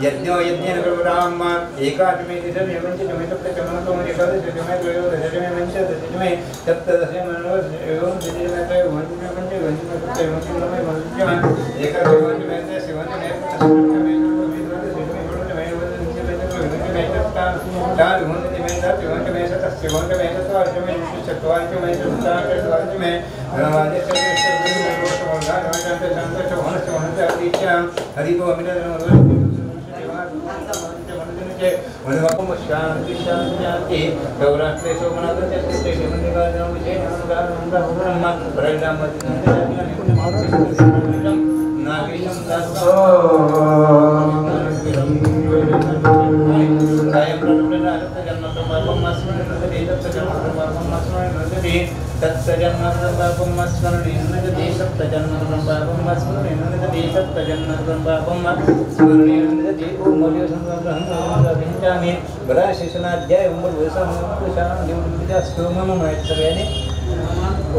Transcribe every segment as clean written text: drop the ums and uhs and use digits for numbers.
यज्ञो यज्ञेन कर्मराम एकादशमे दशमे पंचमे सप्तमे एकादशमे द्वादशमे पंचदशमे सप्तदशमे एवं दशमे त्रयोदशमे पंचमे सप्तमे अष्टमे नवमे एकादशमे सेवनमे अष्टमे शांति शांति गौराष्ट्रे सोमनाथ चतुर्थे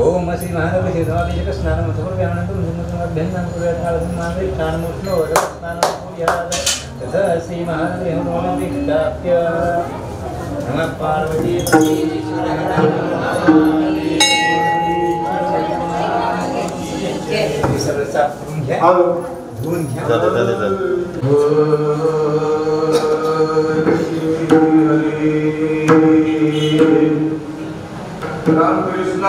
ओम श्री महानगरी शिवाभिषेक स्नान तथा श्री महानगरी नमः पार्वती राम कृष्ण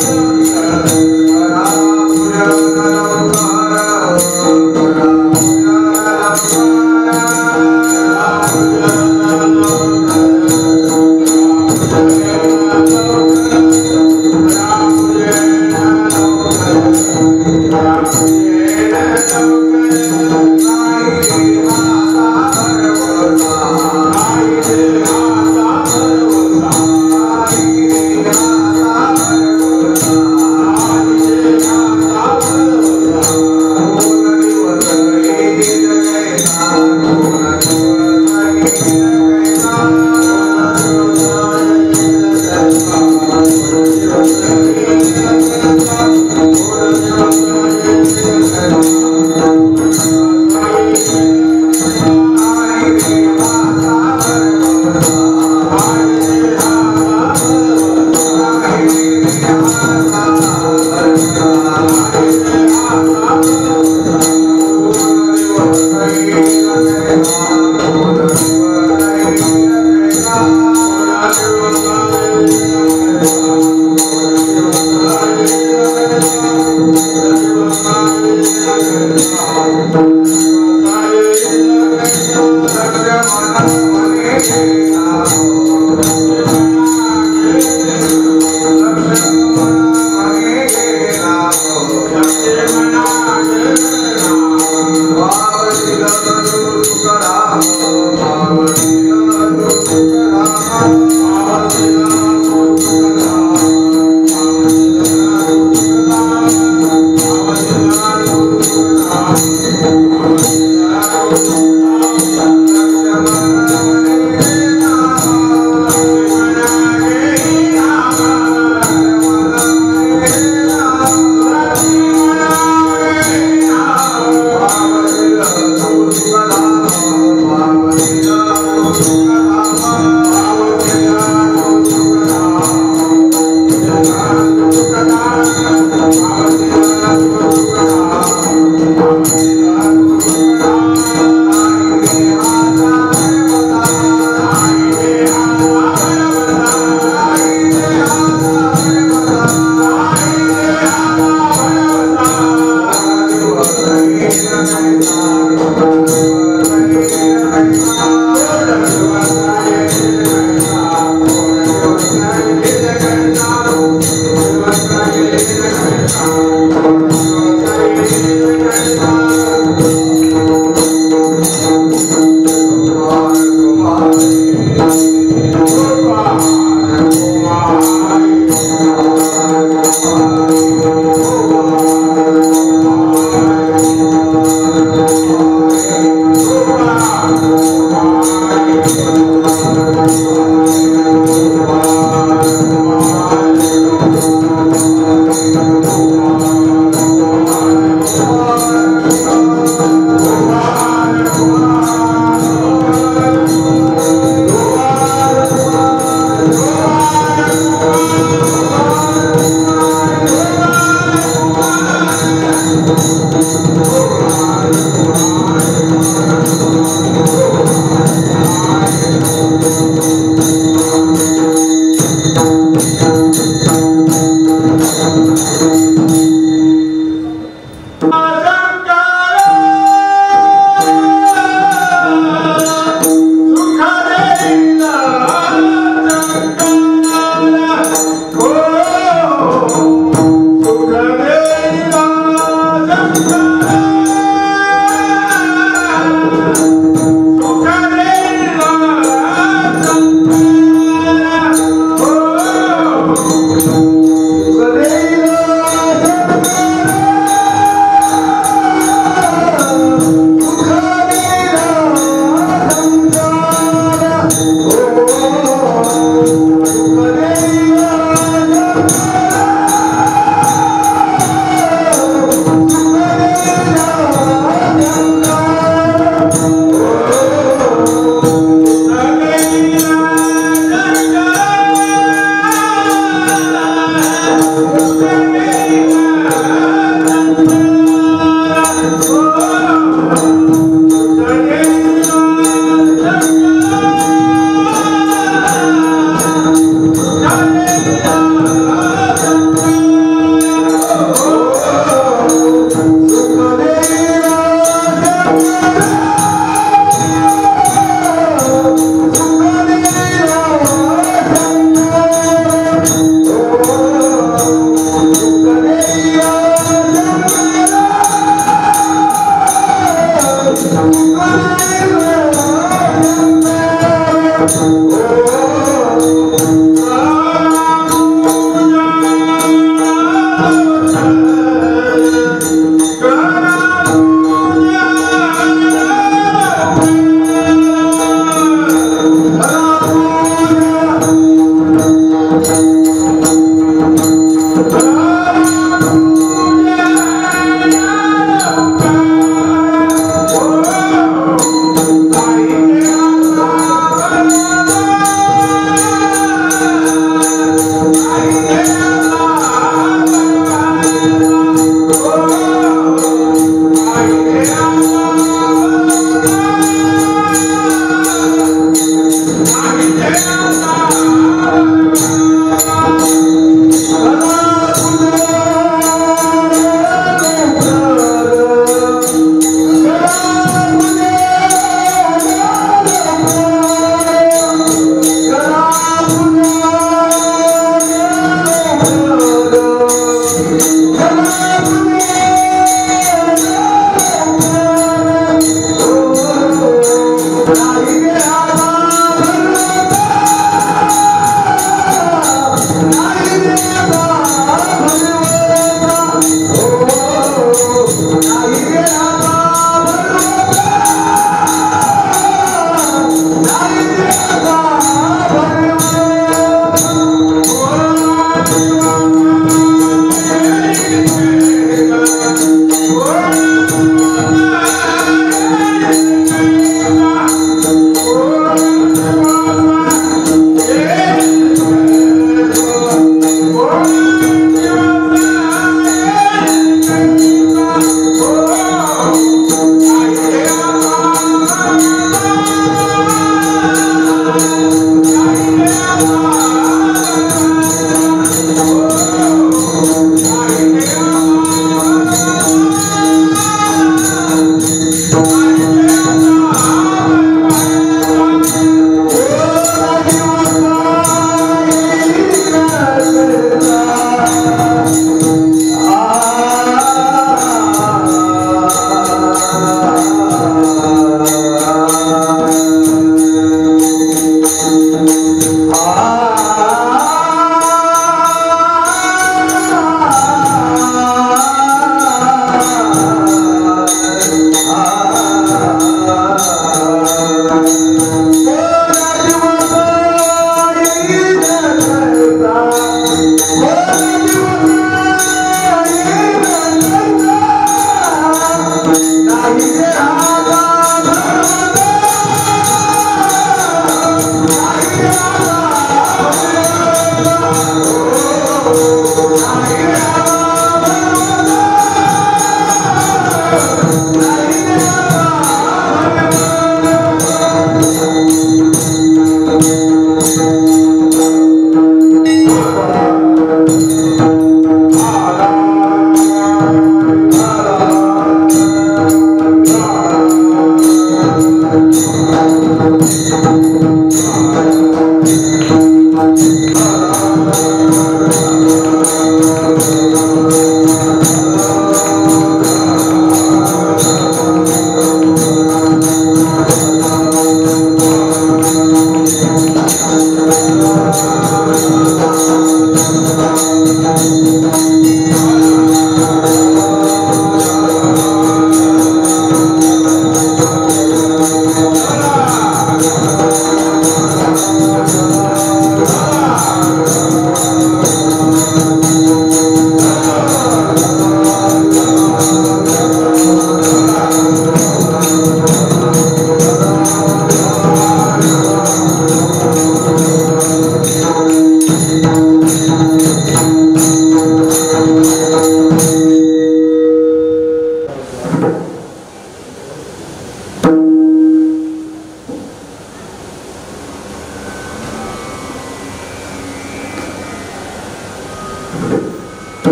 Thank you.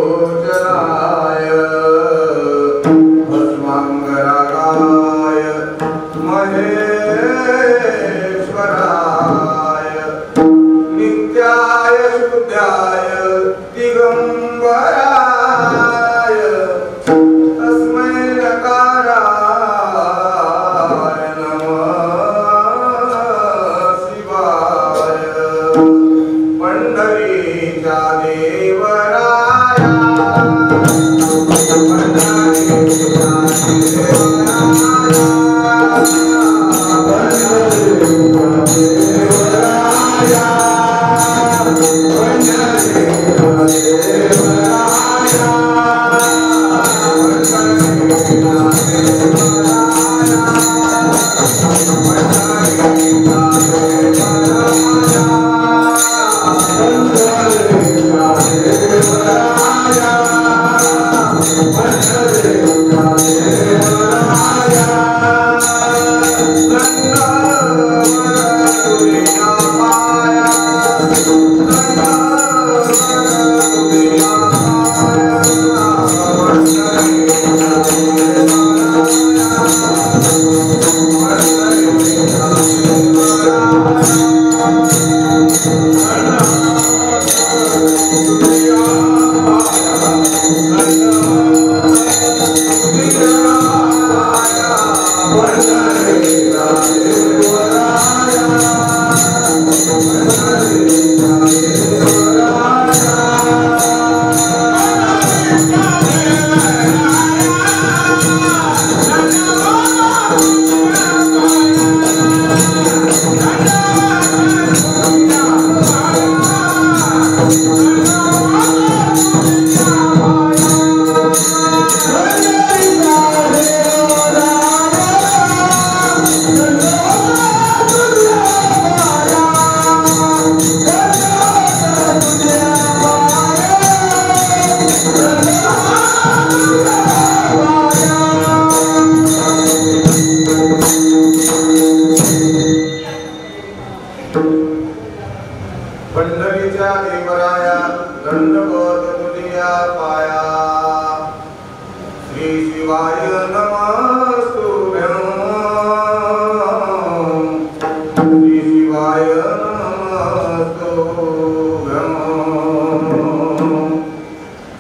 त्रिलोचनाय भस्मांगरागाय महेश्वराय नित्याय शुद्धाय दिगंबराय तस्मै नकाराय नमः शिवाय पंढरीच्या देवराया पंढरीच्या देवराया दंडवत तुझ्या पाया श्री शिवाय नमस्तुभ्यं श्री शिवाय नमस्तुभ्यं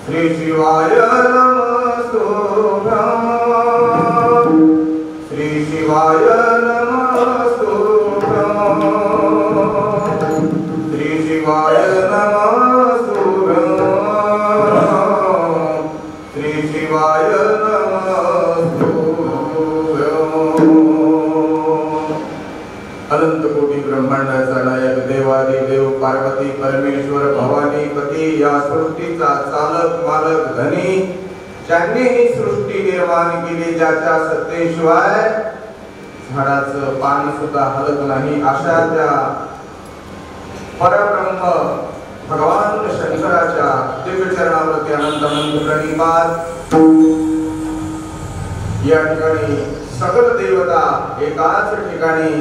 श्री शिवाय नमस्तुभ्यं श्री शिवाय शिवाय नमस्तुभ्यं श्री शिवाय नमस्तुभ्यं अनंत कोटी ब्रह्मांडाचा नायक देवादी देव पार्वती परमेश्वर भवानी पती या सृष्टीचा चालक मालक धनी ज्यांनी ही सृष्टी निर्माण केली ज्याच्या सत्तेशिवाय झाडाचं पान सुद्धा हलत नाही अशा त्या परब्रह्म भगवान शंकराच्या दिव्य चरणावरती अनंत अनंत प्रणिपात या ठिकाणी सकल देवता एकाच ठिकाणी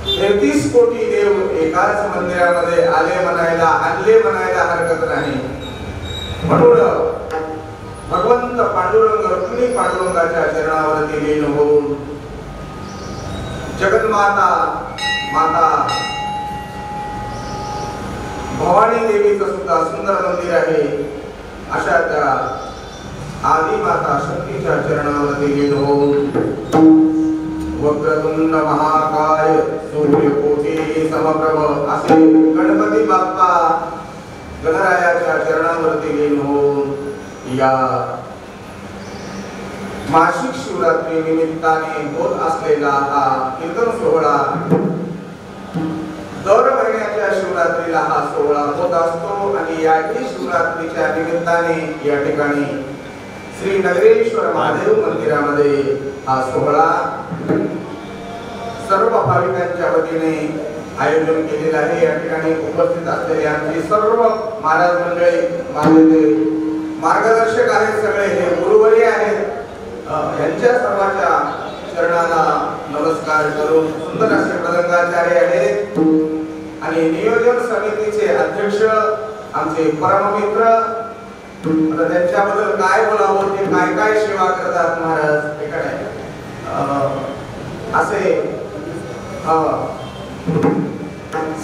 33 कोटी देव एकाच मंदिरामध्ये आले म्हणायला आणले म्हणायला हरकत नाही म्हणून भगवंत पांडुरंग रुक्मिणी पांडुरंगाच्या चरणावरती लीन होऊन जगन्माता माता भवानी देवीचं सुद्धा सुंदर मंदिर आहे अशा त्या आदि माता शक्तीच्या चरणावरती लीन होऊन वक्रतुंड महाकाय सूर्यकोटी समप्रभ असे गणपती बाप्पा गणरायाच्या चरणावरती लीन होऊन या मासिक शिवरात्री निमित्ताने होत असलेला हा कीर्तन सोहळा दर महिन्याच्या शिवरात्रीला हा सोहळा होत असतो आणि याही शिवरात्रीच्या निमित्ताने या ठिकाणी श्री नगरेश्वर महादेव मंदिरामध्ये हा सोहळा सर्व भाविकांच्या वतीने आयोजन केलेला आहे या ठिकाणी उपस्थित असलेले आमचे सर्व महाराज मंडळी माझे मार्गदर्शक आहेत सगळे हे गुरुवर्य आहेत यांच्या सर्वांच्या चरणाला नमस्कार करून सुंदर असे प्रदंगाचार्य आहेत आणि नियोजन समितीचे अध्यक्ष आमचे परममित्र, आता त्यांच्याबद्दल काय बोलावं, ते काय काय सेवा करतात महाराज ते काय असे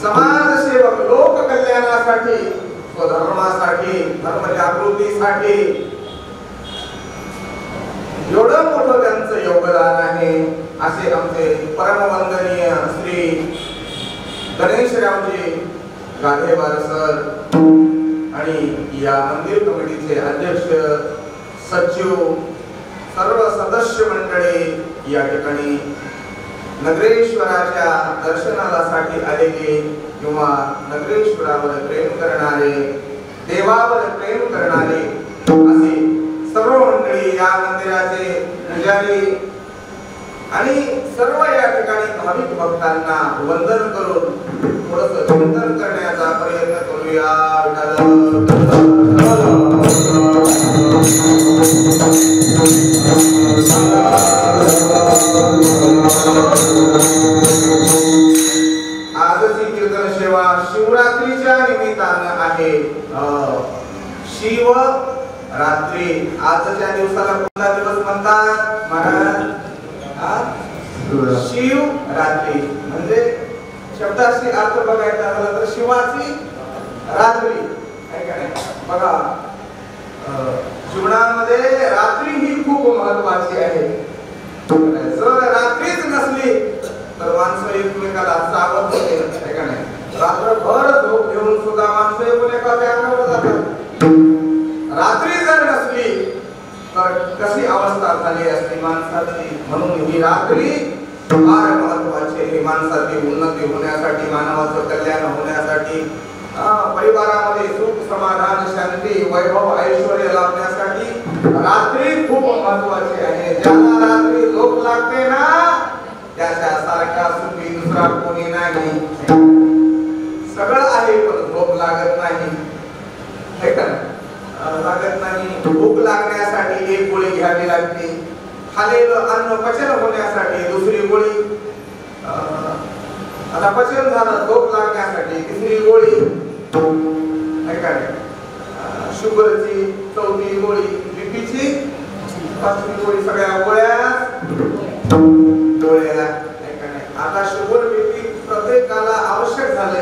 समाजसेवक, लोक कल्याणासाठी, स्वधर्मासाठी, धर्म जागृतीसाठी एवढं मोठं त्यांचं योगदान आहे. असे आमचे परमवंदनीय श्री गणेशरावजी गाधेवार सर आणि या मंदिर कमिटीचे अध्यक्ष, सचिव, सर्व सदस्य मंडळी या ठिकाणी नगरेश्वराच्या दर्शनासाठी आलेले किंवा नगरेश्वरावर प्रेम करणारे, देवावर प्रेम करणारे असे सर्व मंडळी, या मंदिराचे पुजारी आणि सर्व या ठिकाणी भाविक भक्तांना वंदन करून थोडंसं चिंतन करण्याचा प्रयत्न करूया. आजची कीर्तन सेवा शिवरात्रीच्या निमित्तानं आहे. शिव रात्री, आजच्या दिवसाला कोणता दिवस म्हणतात महाराज? शिव रात्री म्हणजे शब्दाशी अर्थ बघायचा झाला तर शिवाची रात्री आहे का नाही? बघा, जीवनामध्ये रात्री ही खूप महत्वाची आहे. जर रात्रीच नसली तर माणसं एकमेकाला सावध होते आहे का नाही? रात्रभर झोप घेऊन सुद्धा माणसं एकमेकाच्या अंगावर जातात. रात्री जर नसली तर कशी अवस्था झाली असती माणसाची. म्हणून ही रात्री फार महत्वाची आहे. माणसाची उन्नती होण्यासाठी, मानवाचं कल्याण होण्यासाठी, परिवारामध्ये सुख, समाधान, शांती, वैभव, ऐश्वर्य लाभण्यासाठी रात्री खूप महत्वाची आहे. ज्याला रात्री झोप लागते ना, त्याच्या सारखा सुखी दुसरा कोणी नाही. सगळं आहे पण झोप लागत नाही, हे का लागत नाही. भूक लागण्यासाठी एक गोळी घ्यावी लागते, खाल्लेलं अन्न पचन होण्यासाठी दुसरी गोळी, आता पचन झालं, झोप लागण्यासाठी तिसरी गोळी, हे का शुगरची चौथी गोळी, बीपीची पाचवी गोळी, सगळ्या गोळ्या. आता शुगर बीपी प्रत्येकाला आवश्यक झाले,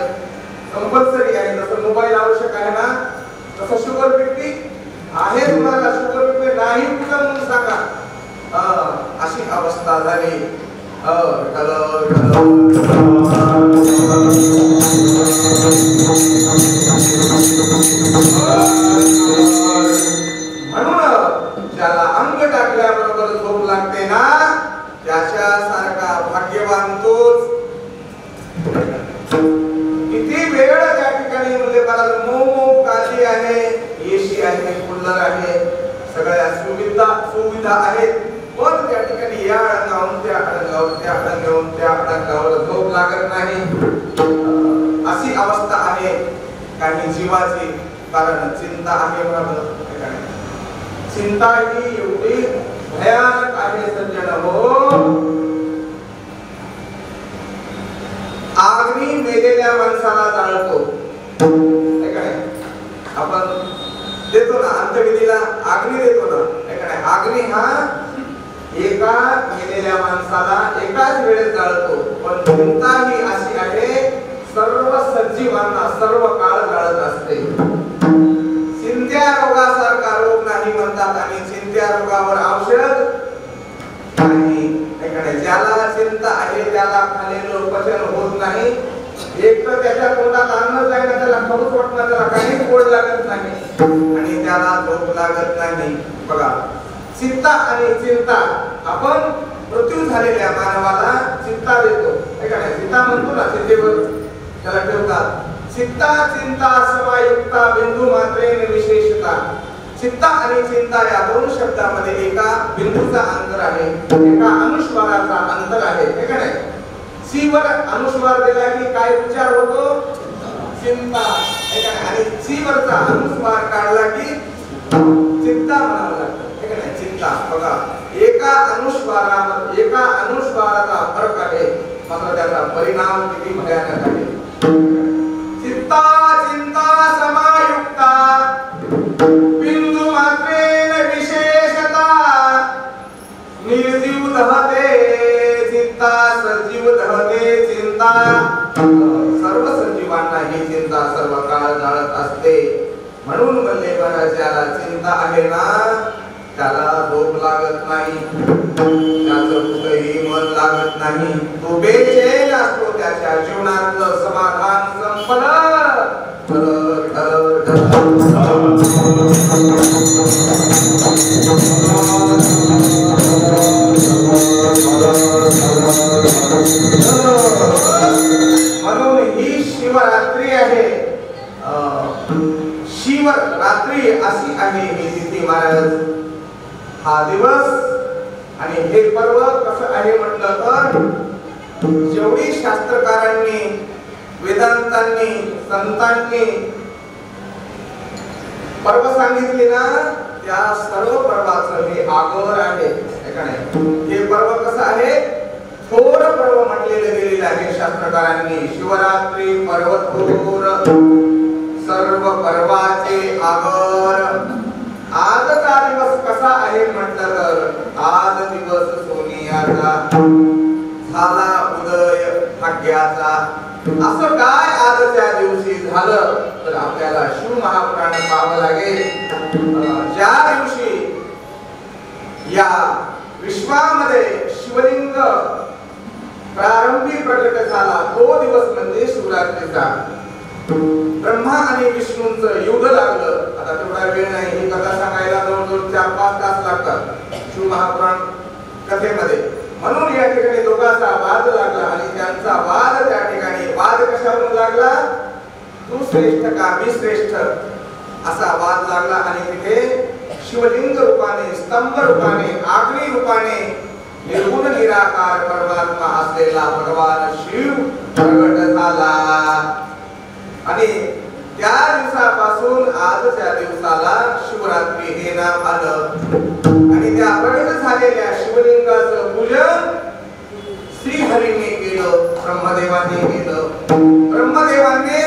कंपल्सरी आहे. जसं मोबाईल आवश्यक आहे ना, तसं शुगर बीपी आहे. तुम्हाला शुगर बीपी नाही कुठं म्हणून सांगा, अशी अवस्था झाली. म्हणून ज्याला अंग टाकल्याबरोबर झोप लागते ना, त्याच्या सारखा भाग्यवान तोच. किती वेळ त्या ठिकाणी म्हणजे मऊ काली आहे, एसी आहे, कूलर आहे, सगळ्या सुविधा आहेत, पण त्या ठिकाणी या अडंगावून त्या अडंगावर, त्या अडंगावून त्या अडंगावर झोप लागत नाही. अशी अवस्था आहे काही जीवाची. कारण चिंता आहे. चिंता ही एवढी भयानक आहे सज्जन हो. अग्नी मेलेल्या माणसाला जाळतो, आपण देतो ना अंत्यविधीला, अग्नी देतो ना. अग्नी हा एका मेलेल्या माणसाला एकाच वेळेस जाळतो. पण चिंता ही अशी आहे, सर्व सजीवांना सर्व काळ जाळत असते. चिंत्या रोगासारखा रोग नाही म्हणतात, आणि चिंत्या रोगावर औषध नाही. ज्याला चिंता आहे त्याला खाल्लेलं पचन होत नाही. एक तर त्याच्या तोंडात अन्न जाईल, त्याला खाऊच वाटणार, त्याला काही गोड लागत नाही, आणि त्याला झोप लागत नाही. बघा, चिंता आणि चिंता, आपण मृत्यू झालेल्या मानवाला चिंता देतो, चिंता म्हणतो ना, चिंतेवर त्याला ठेवतात. चिंता चिंता समायुक्ता बिंदू मात्रेन विशेषता. चिंता आणि चिंता या दोन शब्दामध्ये एका बिंदूचा अंतर आहे, एका अनुस्वाराचा अंतर आहे, हे का नाही? सी वर अनुस्वार दिला की काय उच्चार होतो? चिंता, हे का नाही? आणि सी वरचा अनुस्वार काढला की चिंता म्हणावं लागतं, हे का नाही? चिंता. बघा, एका अनुस्वाराचा फरक आहे, मात्र त्याचा परिणाम किती भयानक आहे. चिंता चिंता समायुक्त म्हणून म्हणले महाराज ज्याला चिंता आहे ना त्याला झोप लागत नाही, त्याचं कुठेही मन लागत नाही, तो बेचैन असतो, त्याच्या जीवनातलं समाधान संपलं. म्हणून ही शिवरात्री आहे, शिवरात्री अशी आहे ही तिथी महाराज. हा दिवस आणि हे पर्व कसं आहे म्हटलं तर जेवढी शास्त्रकारांनी, वेदांतांनी, संतांनी पर्व सांगितले ना त्या सर्व पर्वाचं हे आगर आहे. हे पर्व कसं आहे, थोर पर्व म्हटलेलं गेलेलं आहे शास्त्रकारांनी. शिवरात्री पर्व थोर, सर्व पर्वाचे आगर. आजचा दिवस कसा आहे म्हटलं तर आज दिवस सोनियाचा, झाला उदय भाग्याचा. असं काय आजच्या दिवशी झालं तर आपल्याला शिव महापुराण पाहावं लागेल. ज्या दिवशी या विश्वामध्ये शिवलिंग प्रारंभी प्रकट झाला तो दिवस म्हणजे शिवरात्रीचा. ब्रह्मा आणि विष्णूंचं युद्ध लागलं. आता तेवढा वेळ नाही, ही कथा सांगायला जवळजवळ 4-5 तास लागतात शिव महापुराण कथेमध्ये. म्हणून या ठिकाणी दोघांचा वाद लागला आणि त्यांचा वाद त्या ठिकाणी वाद कशावरून लागला, तू श्रेष्ठ का मी श्रेष्ठ असा वाद लागला. आणि तिथे शिवलिंग रूपाने, स्तंभ रूपाने, अग्नी रूपाने निर्गुण निराकार परमात्मा असलेला भगवान शिव प्रगट झाला. आणि त्या दिवसापासून आजच्या दिवसाला शिवरात्री हे नाव आलं. आणि त्या प्रगट झालेल्या शिवलिंगाचं पूजन श्रीहरीने केलं, ब्रह्मदेवाने केलं. ब्रह्मदेवाने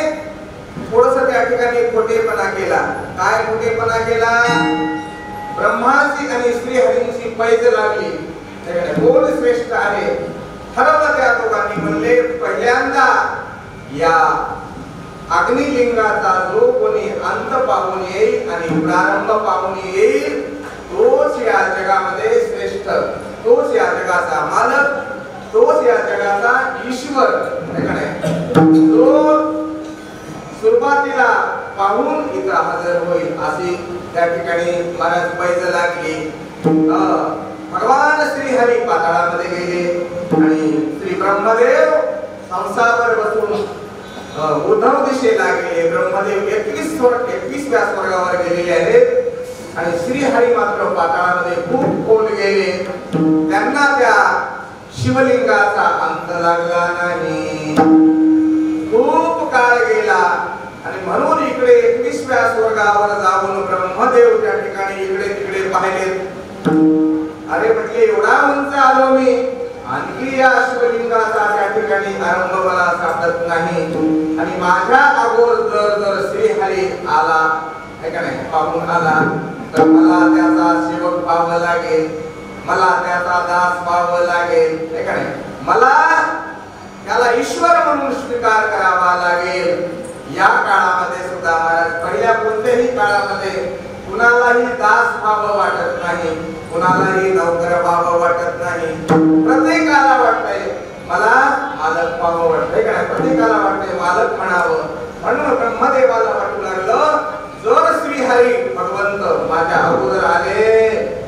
थोडस त्या ठिकाणी खोटेपणा केला. काय खोटेपणा केला, ब्रह्माची आणि श्रीहरींची पैज लागली. कोण श्रेष्ठ आहे ठरवलं त्या दोघांनी. म्हणले पहिल्यांदा या अग्निलिंगाचा जो कोणी अंत पाहून येईल आणि प्रारंभ पाहून येईल तोच या जगामध्ये श्रेष्ठ, तोच या जगाचा मालक, तोच या जगाचा ईश्वर. जो सुरुवातीला पाहून इथं हजर होईल अशी त्या ठिकाणी महाराज पैज लागली. भगवान श्री हरी पाताळामध्ये गेले आणि श्री ब्रह्मदेव हंसावर बसून उद्धव दिशेला गेले. ब्रह्मदेव 21व्या स्वर्गावर गेलेले आहेत आणि श्री हरी मात्र पाताळामध्ये खूप खोल गेले. त्यांना त्या शिवलिंगाचा अंत लागला नाही. खूप काळ गेला आणि म्हणून इकडे 21व्या स्वर्गावर जाऊन ब्रह्मदेव त्या ठिकाणी इकडे तिकडे पाहिले. अरे म्हटले एवढा उंच आलो मी, आणखी या शिवलिंगाचा त्या ठिकाणी आरंभ मला सापडत नाही. आणि माझ्या अगोदर जर श्रीहरी आला पाहून आला तर मला त्याचा सेवक पाहावं लागेल, मला त्याचा दास पाहावं लागेल. मला त्याला ईश्वर म्हणून स्वीकार करावा लागेल. या काळामध्ये सुद्धा महाराज पहिल्या कोणत्याही काळामध्ये कुणालाही दास व्हावं वाटत नाही, कुणालाही नोकर व्हावं वाटत नाही. प्रत्येकाला वाटतंय मला मालक व्हावं वाटतंय का, प्रत्येकाला वाटतंय मालक म्हणावं. म्हणून ब्रह्मदेवाला वाटू लागलं जर श्रीहरी भगवंत माझ्या अगोदर आले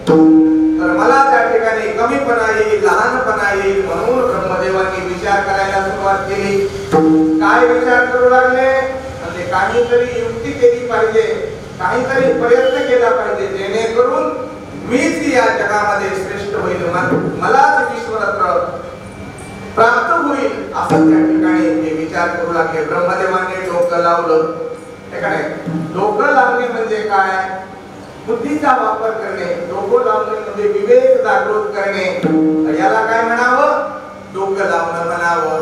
तर मला त्या ठिकाणी कमीपणा येईल, लहानपणा येईल. म्हणून ब्रह्मदेवांनी विचार करायला सुरुवात केली. काय विचार करू लागले, म्हणजे काहीतरी युक्ती केली पाहिजे, काहीतरी प्रयत्न केला पाहिजे जेणेकरून मीच या जगामध्ये श्रेष्ठ होईल, मलाच ईश्वरत्व प्राप्त होईल असं त्या ठिकाणी हे विचार करू लागले. ब्रह्मदेवाने डोकं लावलं. डोकं लावणे म्हणजे काय, बुद्धीचा वापर करणे. डोकं लावणे म्हणजे विवेक जागृत करणे. याला काय म्हणावं, डोकं लावणं म्हणावं.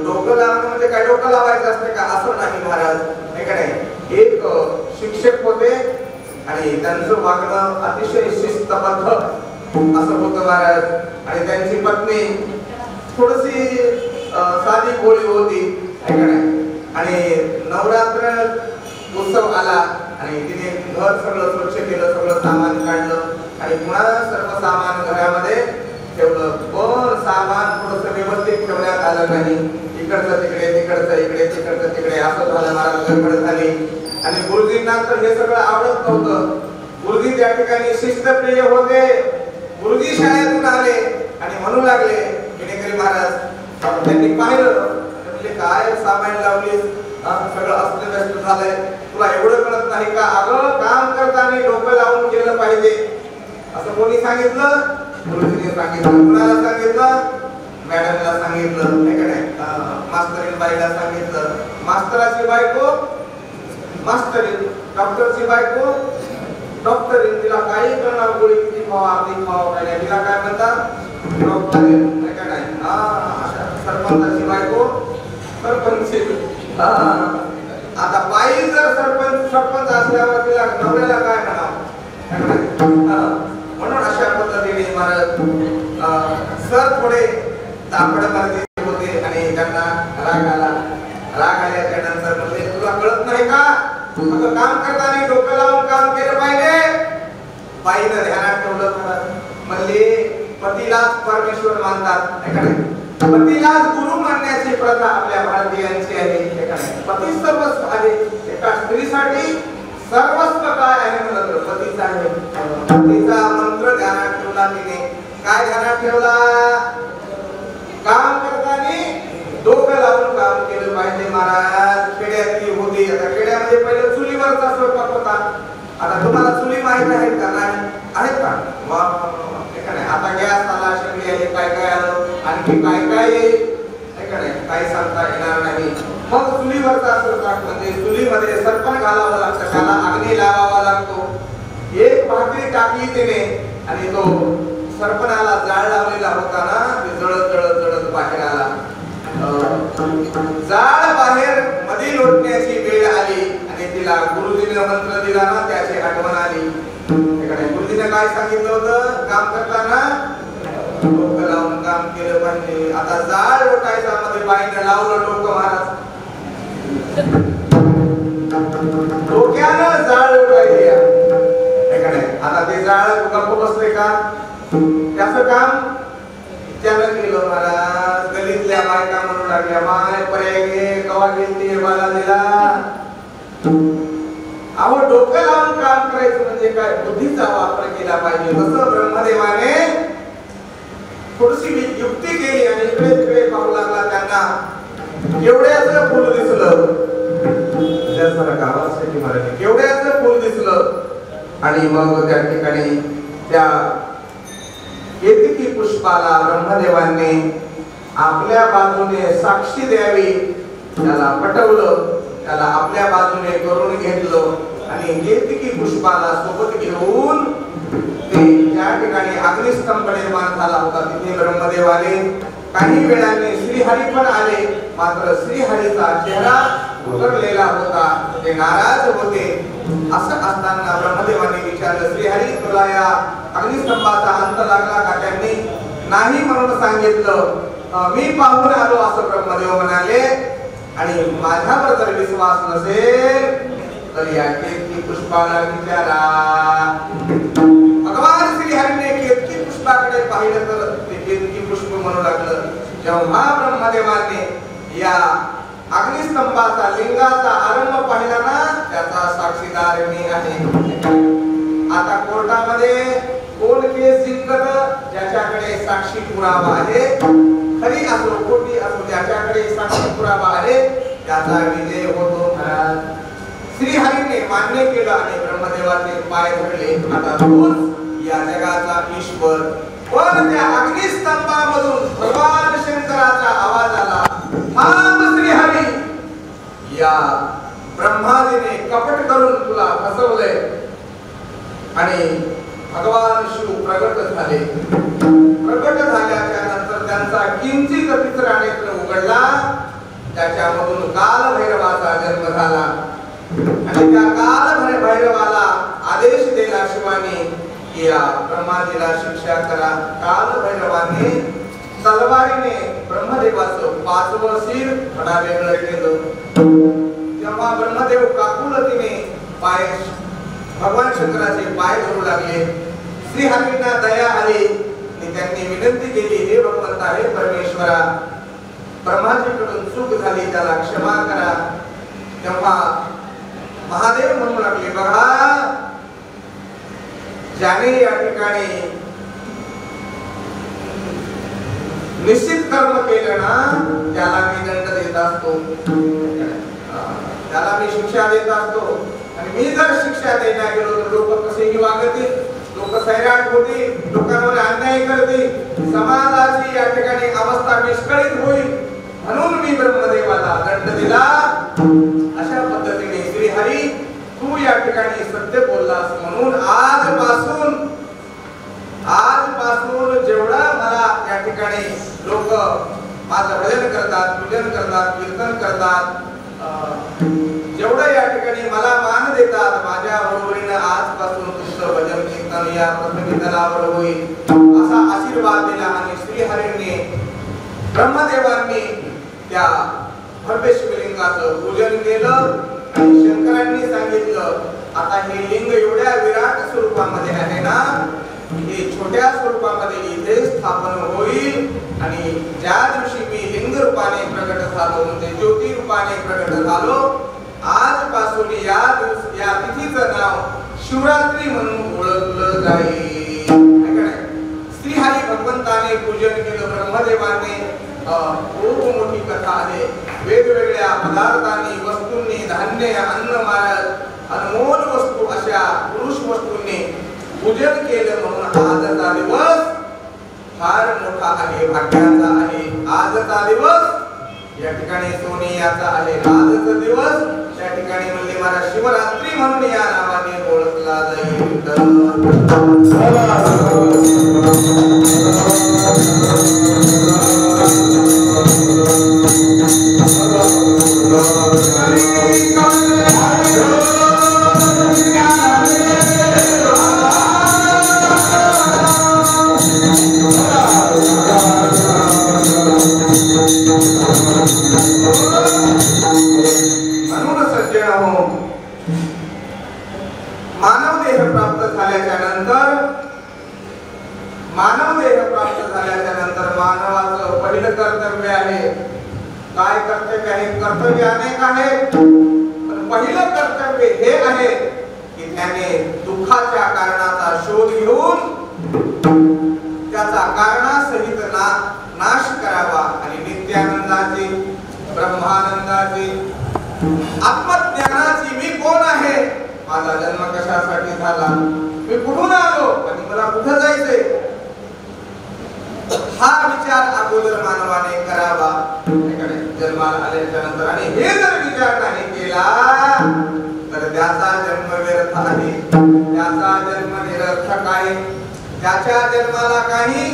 डोकं लावणं म्हणजे काय, डोकं लावायचं असते का, असं नाही महाराज. एक शिक्षक होते आणि त्यांचं वागणं अतिशय शिस्तबद्ध असं होतं महाराज. आणि त्यांची पत्नी थोडीशी साधी भोळी होती. आणि नवरात्र उत्सव आला आणि तिने घर सगळं स्वच्छ केलं, सगळं सामान काढलं आणि पुन्हा सर्व सामान घरामध्ये ठेवलं. पण सामान थोडंसं व्यवस्थित ठेवण्यात आलं नाही. इकडचं तिकडे, तिकडचं इकडे, तिकडचं तिकडे असं झालं. महाराज गडबड झाली आणि गुरुजींना तर हे सगळं आवडत नव्हतं. गुरुजी त्या ठिकाणी शिस्तप्रिय होते. गुरुजी शाळेतून आले आणि म्हणू लागले, विनेकरी महाराज. त्यांनी पाहिलं, म्हणजे काय सामान लावलीस, सगळं अस्तव्यस्त झालंय, तुला एवढं कळत नाही का? अगं काम करताना डोकं लावून केलं पाहिजे असं कोणी सांगितलं? गुरुजीने सांगितलं. कुणाला सांगितलं? मॅडमला सांगितलं, नाही का नाही? मास्तरीन बाईला सांगितलं. मास्तराची बायको मास्तरीन, डॉक्टरची बायको डॉक्टरीन. तिला काही करणार, गोळी किती खावा, अर्धी खावा, काय नाही, तिला काय म्हणतात? डॉक्टरीन, नाही का नाही? सरपंचाची बायको सरपंच. आता बाई जर सरपंच असल्यावर तिला नवऱ्याला काय म्हणावं? म्हणून अशा पद्धतीने महाराज सर थोडे तापडबाजी होते आणि त्यांना राग आल्याच्या नंतर म्हणले, तुला कळत नाही का? मग काम करताना डोकं लावून काम केलं पाहिजे. बाईनं ध्यानात ठेवलं. म्हणले, पतीलाच परमेश्वर मानतात, पतीलाच गुरु मानण्याची प्रथा आपल्या भारतीयांची आहे. पती सर्वस्व आहे. एका स्त्रीसाठी सर्वस्व काय आहे म्हणलं तर पतीचा आहे. पतीचा मंत्र ध्यानात ठेवला तिने. काय ध्यानात ठेवला? काम करताना डोकं लावून काम केलं पाहिजे. महाराज खेड्यातली होती. आता खेड्यामध्ये पहिले चुलीवरचा स्वयंपाक होता. आता तुम्हाला चुली माहित आहे का? नाही आहेत का? आता गॅस आला, शेगडी आली, काय काय आलं, आणखी काय काय येईल, काही सांगता येणार नाही. मग चुलीवरचा स्वयंपाक म्हणजे चुलीमध्ये सरपण घालावं लागतं, त्याला अग्नी लावावा लागतो. एक भाकरी टाकली तिने आणि तो सरपणाला जाळ लावलेला होता ना, ते जळत जळत जळत बाहेर आला. जाळ बाहेर मध्ये लोटण्याची वेळ आली आणि तिला गुरुजीने मंत्र दिला ना, त्याची आठवण आली. गुरुजीने काय सांगितलं होतं? काम करताना डोकं लावून काम केलं पाहिजे. आता जाळ लोटायचा मध्ये बाईने लावलं डोकं. महाराज डोक्यानं जाळ लोटायची. आता ते जाळ गप्प बसले का? त्याचं काम त्यानं केलं. महाराज गलीतल्या बायका म्हणू लागल्या, माय पर्याय घे, कवा गेलती मला दिला. अहो डोकं लावून काम करायचं म्हणजे काय? बुद्धीचा वापर केला पाहिजे. तसं ब्रह्मदेवाने थोडीशी युक्ती केली आणि इकडे तिकडे पाहू लागला. त्यांना केवढ्याचं फुल दिसलं, केवढ्याचं फुल दिसलं. आणि मग त्या ठिकाणी त्या केतकी पुष्पाला ब्रह्मदेवाने आपल्या बाजूने साक्षी द्यावी, त्याला पटवलं, त्याला आपल्या बाजूने करून घेतलं आणि केतकी पुष्पाला सोबत घेऊन ते त्या ठिकाणी अग्निस्तंभ निर्माण झाला होता. तिथे ब्रह्मदेव आले. काही वेळाने श्रीहरी पण आले. मात्र श्रीहरीचा चेहरा उतरलेला होता, ते नाराज होते. असं असताना ब्रह्मदेवाने विचारलं, श्रीहरी तुला या अग्निस्तंभाचा अंत लागला का? त्यांनी नाही म्हणून सांगितलं. मी पाहून आलो असं ब्रह्मदेव म्हणाले. आणि माझ्यावर जर विश्वास नसेल तर या केतकी पुष्पाला विचारा. भगवान श्रीहरीने केतकी पुष्पाकडे पाहिलं तर ते केतकी पुष्प म्हणू लागलं. जेव्हा ब्रह्मदेवाने या अग्निस्तंभाचा लिंगाचा आरंभ पाहिला ना, त्याचा साक्षीदार मी आहे. आता कोर्टामध्ये कोण केस जिंकत? ज्याच्याकडे साक्षी पुरावा आहे, खरी असो खोटी असो, ज्याच्याकडे साक्षी पुरावा आहे त्याचा विजय होतो. महाराज श्रीहरीने मान्य केलं आणि ब्रह्मदेवाचे पाय धरले. आता तोच या जगाचा ईश्वर. पण त्या अग्निस्तंभामधून भगवान शंकराचा आवाज आला, थांब श्रीहरी, या ब्रह्माजीने कपट करून तुला फसवलंय. आणि भगवान शिव प्रगट झाले. प्रगट झाल्याच्या नंतर त्यांचा किंचित तिसरा नेत्र उघडला. त्याच्यामधून कालभैरवाचा जन्म झाला आणि त्या कालभैरवाला आदेश दिला शिवाने की या ब्रह्माजीला शिक्षा करा. कालभैरवाने तलवारीने ब्रह्मदेवाचं 5वं शिर थोडा वेगळं केलं. जेव्हा ब्रह्मदेव काकुलतीने पाय भगवान शंकराचे पाय धरू लागले. श्रीहरींना दया आली आणि त्यांनी विनंती केली, हे भगवंता, हे परमेश्वरा, ब्रह्माजीकडून चूक झाली, त्याला क्षमा करा. तेव्हा महादेव म्हणू लागले, बघा, ज्याने या ठिकाणी निश्चित कर्म केलं ना त्याला मी दंड देत असतो, त्याला मी शिक्षा देत असतो. आणि मी जर शिक्षा देण्यात गेलो तर लोक कसेही वागतील, लोक सैराट होतील, लोकांवर अन्याय करतील, समाजाची या ठिकाणी अवस्था विस्कळीत होईल. म्हणून मी ब्रह्मदेवाला दंड दिला. अशा पद्धतीने श्रीहरी तू या ठिकाणी सत्य बोललास, म्हणून आजपासून जेवढा मला या ठिकाणी लोक माझं भजन करतात, पूजन करतात, कीर्तन करतात, जेवढं या ठिकाणी मला मान देतात, माझ्या बरोबरीनं आजपासून तुमचं भजन कीर्तन या पृथ्वीतलावर होईल, असा आशीर्वाद दिला. आणि श्रीहरींनी, ब्रह्मदेवांनी त्या भव्य शिवलिंगाचं पूजन केलं. आणि शंकरांनी सांगितलं, आता हे लिंग एवढ्या विराट स्वरूपामध्ये आहे ना, हे छोट्या स्वरूपामध्ये इथे स्थापन होईल. आणि ज्या दिवशी मी लिंग रूपाने प्रकट झालो, म्हणजे ज्योती रूपाने प्रकट झालो, आजपासून या तिथीचं नाव शिवरात्री म्हणून ओळखलं जाईल. श्रीहरी भगवंताने पूजन केलं, ब्रह्मदेवाने खूप मोठी कथा आहे. वेगवेगळ्या पदार्थांनी, वस्तूंनी, धान्य, अन्न, माळ, अनमोल वस्तू अशा पुरुष वस्तूंनी पूजन केलं. म्हणून आजचा दिवस फार मोठा आहे, भाग्याचा आहे. आजचा दिवस या ठिकाणी सोनियाचा आहे. आजचा दिवस या ठिकाणी म्हणजे मला शिवरात्री म्हणून या नावाने ओळखला जाईल. मानवाचं पहिलं कर्तव्य आहे. काय कर्तव्य आहे? कर्तव्य अनेक आहेत, पण पहिलं कर्तव्य हे आहे की त्याने दुःखाच्या कारणाचा शोध घेऊन त्याचा कारणासहित नाश करावा. आणि नित्यानंदाची, ब्रह्मानंदाची, आत्मज्ञानाची मी कोण आहे, माझा जन्म कशासाठी झाला, मी कुठून आलो आणि मला कुठे जायचंय, हा विचार अगोदर मानवाने करावा जन्माला आल्याच्या नंतर. आणि हे जर विचार नाही केला तर त्याचा जन्म व्यर्थ आहे, त्याचा जन्म निरर्थक आहे, त्याच्या जन्माला काही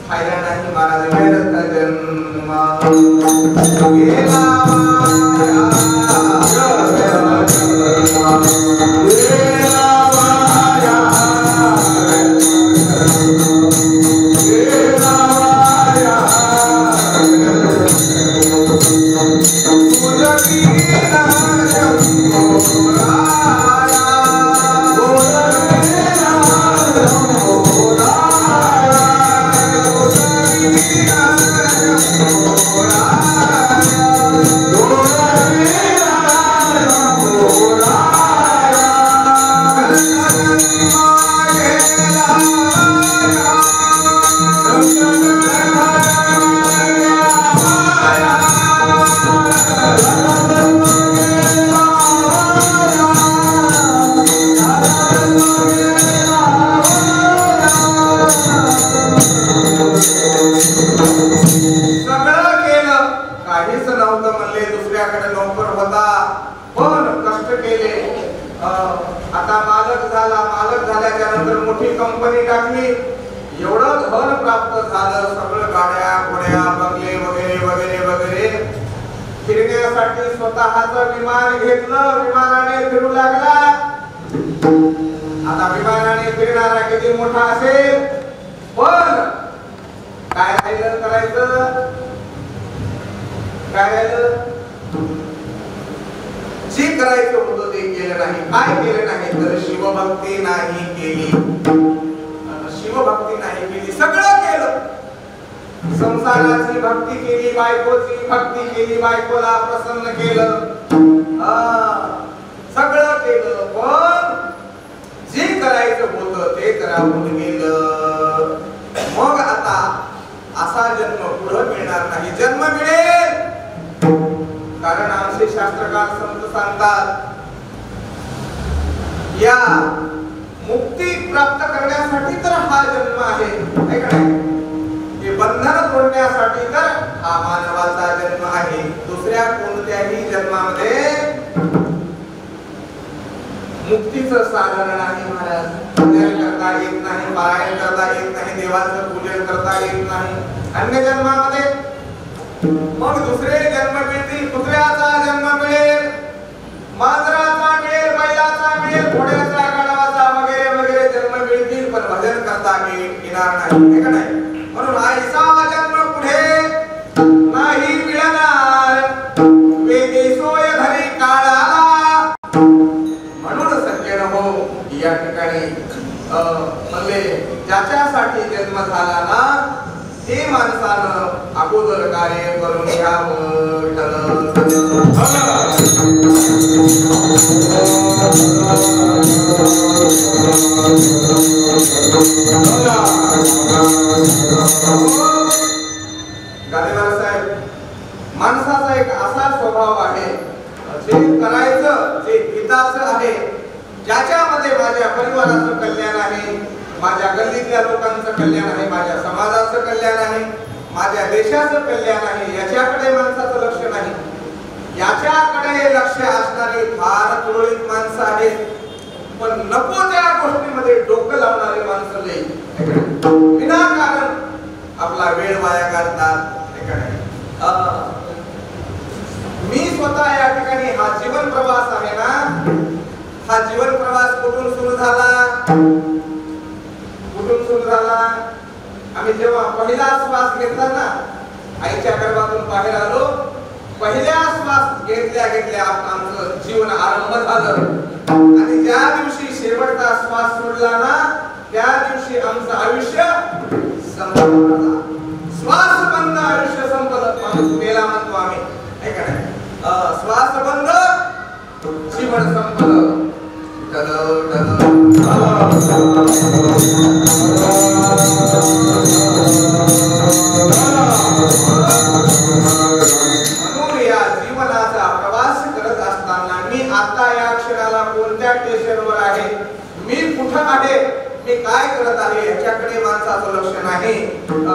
फायदा नाही. महाराज व्यर्थ जन्म गेला कंपनी टाकली, एवढं धन प्राप्त झालं, सगळं गाड्या घोड्या बंगले वगैरे वगैरे वगैरे, फिरण्यासाठी स्वतःचं विमान घेतलं, विमानाने फिरू लागला. आता विमानाने फिरणारा किती मोठा असेल, पण काय राहिलं करायचं, काय राहिलं, जे करायचं होतं ते केलं नाही. काय केलं नाही तर शिवभक्ती नाही केली. शिवभक्ती नाही केली, सगळं केलं. संसाराची भक्ती केली, बायकोची भक्ती केली, बायकोला प्रसन्न केलं, सगळं केलं, पण जे करायचं होतं ते करावून गेलं. मग आता असा जन्म पुढे मिळणार नाही. जन्म मिळेल कारण आमचे शास्त्रकार संत सांगतात या मुक्ती प्राप्त करण्यासाठी तर हा जन्म आहे, हे बंधन तोडण्यासाठी तर हा मानवाचा जन्म आहे. दुसऱ्या कोणत्याही जन्मामध्ये मुक्तीचं साधन नाही महाराज. पूजन करता येत नाही, पारायण करता येत नाही, देवाचं पूजन करता येत नाही अन्य जन्मामध्ये. मग दुसरे जन्म मिळतील, कुत्र्याचा जन्म मिळेल, मांजराचा मिळेल, बैलाचा मिळेल, घोड्याचा, गाढवाचा वगैरे वगैरे जन्म मिळतील, पण भजन करता येणार नाही, का नाही? म्हणून ऐसा जन्म पुढे नाही मिळणार, वेदी सोय धरी काळाला. म्हणून सज्जन हो, या ठिकाणी म्हणले ज्याच्यासाठी जन्म झाला ना ते माणसानं अगोदर कार्य करून घ्यावं. गालेवार साहेब, माणसाचा एक असा स्वभाव आहे, जे करायचं जे हिताचं आहे, ज्याच्यामध्ये माझ्या परिवाराचं कल्याण आहे, माझ्या गल्लीतल्या लोकांचं कल्याण आहे, माझ्या समाजाचं कल्याण आहे, माझ्या देशाचं कल्याण आहे, याच्याकडे माणसाचं लक्ष नाही. याच्याकडे लक्ष असणारी फार तुरळक माणसं आहेत, पण नको त्या गोष्टीमध्ये डोकं लावणारे माणसं लई विनाकारण आपला वेळ वाया घालतात. मी स्वतः या ठिकाणी हा जीवन प्रवास आहे ना, हा जीवन प्रवास कुठून सुरू झाला? कुठून सुरू झाला? आम्ही जेव्हा पहिला श्वास घेतला ना, आईच्या गर्भातून बाहेर आलो, पहिल्या श्वास घेतल्या घेतल्या आमचं जीवन आरंभ झालं. आणि ज्या दिवशी शेवटचा श्वास सोडला ना, त्या दिवशी आमचं आयुष्य संपलं. श्वास बंद आयुष्य संपलं, माणूस मेला म्हणतो आम्ही, ऐका नाही. श्वास बंद जीवन संपलं. म्हणून या जीवनाचा प्रवास करत असताना मी आता या क्षणाला कोणत्या स्टेशनवर आहे, मी कुठं आहे, मी काय करत आहे याच्याकडे माणसाचं लक्ष नाही,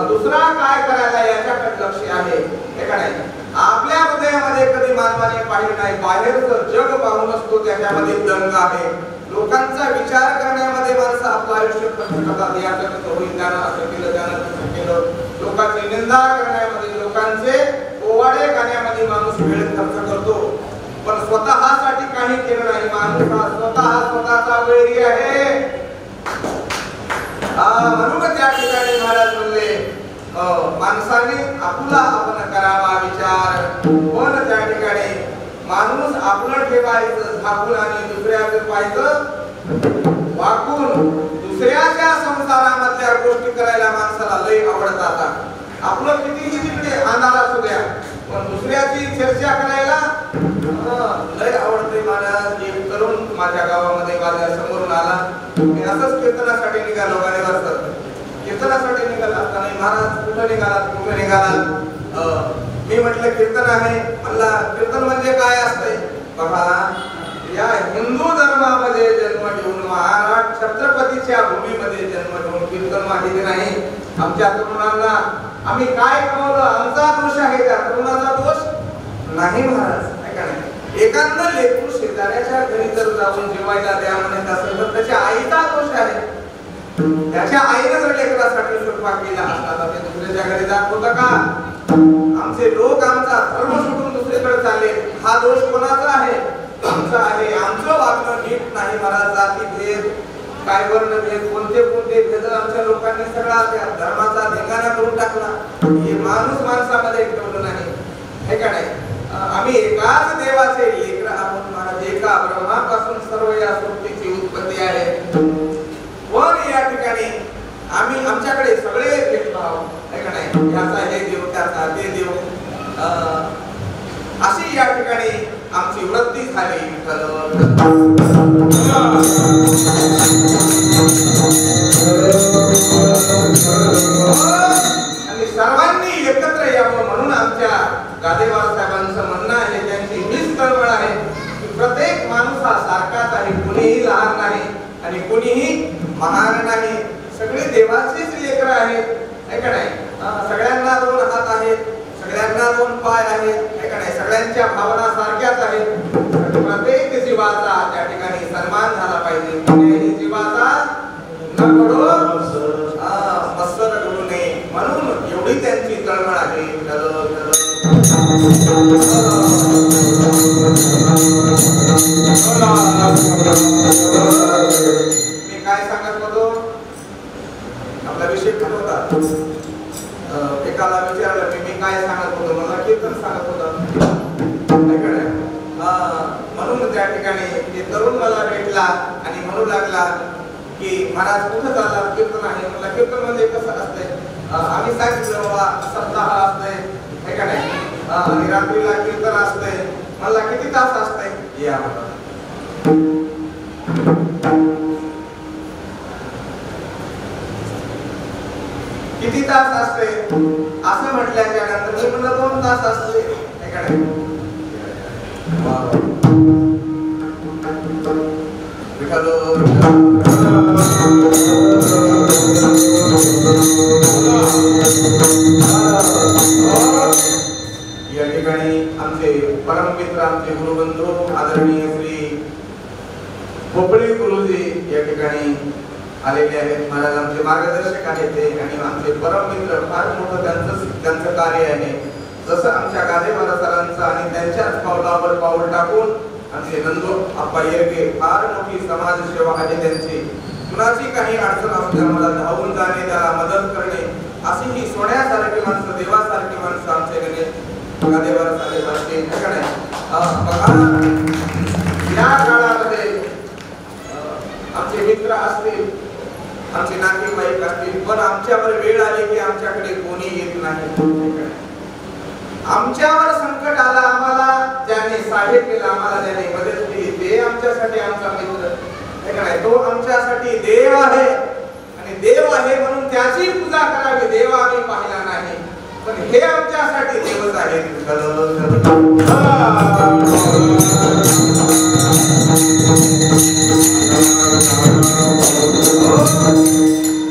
दुसरा काय करायला याच्याकडे लक्ष आहे, हे का नाही? आपल्या हृदयामध्ये कधी मानवाने पाहिलं नाही, बाहेरचं जग पाहून असतो त्याच्यामध्ये दंग आहे. लोकांचा विचार करण्यामध्ये माणसं आपलं आयुष्य खर्च करतात. याचं कसं होईल, त्यानं असं केलं, त्यानं तसं केलं. लोकांची निंदा करण्यामध्ये, लोकांचे ओवाडे गाण्यामध्ये माणूस वेळ खर्च करतो, पण स्वतःसाठी काही केलं नाही. माणूस हा स्वतःचा वैरी आहे. म्हणून त्या ठिकाणी महाराज म्हणले माणसाने आपला आपण करावा विचार, पण त्या ठिकाणी माणूस आपलं ठेवायचं झाकून आणि दुसऱ्याचं पाहायचं वाकून. दुसऱ्याच्या संसारामधल्या गोष्टी करायला माणसाला लय आवडतात. आपलं कितीही तिकडे अंधार असू द्या, पण दुसऱ्याची चर्चा करायला लय आवडते. महाराज एक तरुण माझ्या गावामध्ये माझ्या समोरून आला. मी असंच कीर्तनासाठी निघालो, गाणेवार सर कीर्तनासाठी निघाला असताना, महाराज कुठं निघालात, कुठं निघालात? मी म्हटलं कीर्तन आहे. म्हणला कीर्तन म्हणजे काय असतंय? बघा, या हिंदू धर्मामध्ये जन्म घेऊन, महाराष्ट्र छत्रपतीच्या भूमीमध्ये जन्म घेऊन कीर्तन माहिती नाही आमच्या तरुणांना. आम्ही काय कमवलं? आमचा दोष आहे, त्या तरुणाचा दोष नाही महाराज, ऐका नाही. एखादं लेकरू शेजाऱ्याच्या घरी जर जाऊन जेवायला द्या म्हणत असेल तर त्याच्या आईचा दोष आहे. त्याच्या आईने जर लेकरासाठी स्वयंपाक केला असता तर ते दुसऱ्याच्या घरी जात होतं का? आमचे लोक आमचा धर्म सोडून दुसरीकडे चालले, हा दोष कोणाचा आहे? आमचा आहे. आमचं वागणं नीट नाही महाराज. जाती भेद, काय वर्ण भेद, कोणते कोणते भेद आमच्या लोकांनी सगळा त्या धर्माचा धिंगाणा करून टाकला. हे माणूस माणसामध्ये ठेवलं नाही, हे का नाही? आम्ही एकाच देवाचे लेकर आहोत महाराज. रे विठ्ठल. आणि सर्वांनी एकत्र यावं म्हणून आमच्या गादेवार साहेबांचं म्हणणं आहे, त्यांची हीच तळमळ आहे की प्रत्येक माणूस हा सारखाच आहे, कुणीही लहान नाही आणि कुणीही महान नाही, सगळे देवाचेच लेकरं आहेत, है का नाही. सगळ्यांना दोन हात आहेत, सगळ्यांना दोन पाय आहेत, है का नाही. सगळ्यांच्या भावना सारख्याच आहेत. प्रत्येक जीवाचा त्या ठिकाणी सन्मान झाला पाहिजे. कुठल्याही जीवाचा न घडो मत्सर घडू नये म्हणून एवढी त्यांची तळमळ आहे. मी काय सांगत होतो, आपला विषय काय होता. एकाला विचारलं मी काय सांगत होतो, मला कीर्तन सांगत होता, म्हणून त्या ठिकाणी ते तरुण मला भेटला आणि म्हणू लागला की महाराज कुठं चालला, कीर्तन आहे. मला कीर्तन म्हणजे कसं असतंय, आम्ही सांगितलं बाबा सप्ताह असतंय, है का नाही, आणि रात्रीला कीर्तन असतंय. मला किती तास असतंय या किती तास असते असं म्हटल्याच्या नंतर मी म्हणलं 2 तास असते, है का नाही. या ठिकाणी आमचे परममित्र, आमचे गुरुबंधू आदरणीय श्री भोपळे गुरुजी या ठिकाणी आलेले आहेत. महाराज आमचे मार्गदर्शक आहेत ते आणि आमचे परममित्र, फार मोठं त्यांचं कार्य आहे. जसं आमच्या गादेवार सरांचं आणि त्यांच्याच पावलावर पाऊल टाकून आमचे नंदू आप्पा येरगे फार मोठी समाजसेवा आहे त्यांची. कुणाची काही अडचण असल्यास मला धावून जाणे, त्याला मदत करणे, अशी ही सोन्यासारखी माणसं, देवासारखी माणसं आमचे गादेवार साहेब असतील. या काळामध्ये आमचे मित्र असतील, आमचे नातेवाईक असतील, पण आमच्यावर वेळ आली की आमच्याकडे कोणी येत नाही. आमच्यावर संकट आला, आम्हाला ज्याने सहाय्य केलं, आम्हाला ज्याने मदत केली, ते आमच्यासाठी आमचा मित्र, है का नाही. तो आमच्यासाठी देव आहे आणि देव आहे म्हणून त्याची पूजा करावी. देव आम्ही पाहिला नाही, पण हे आमच्यासाठी देवच आहे.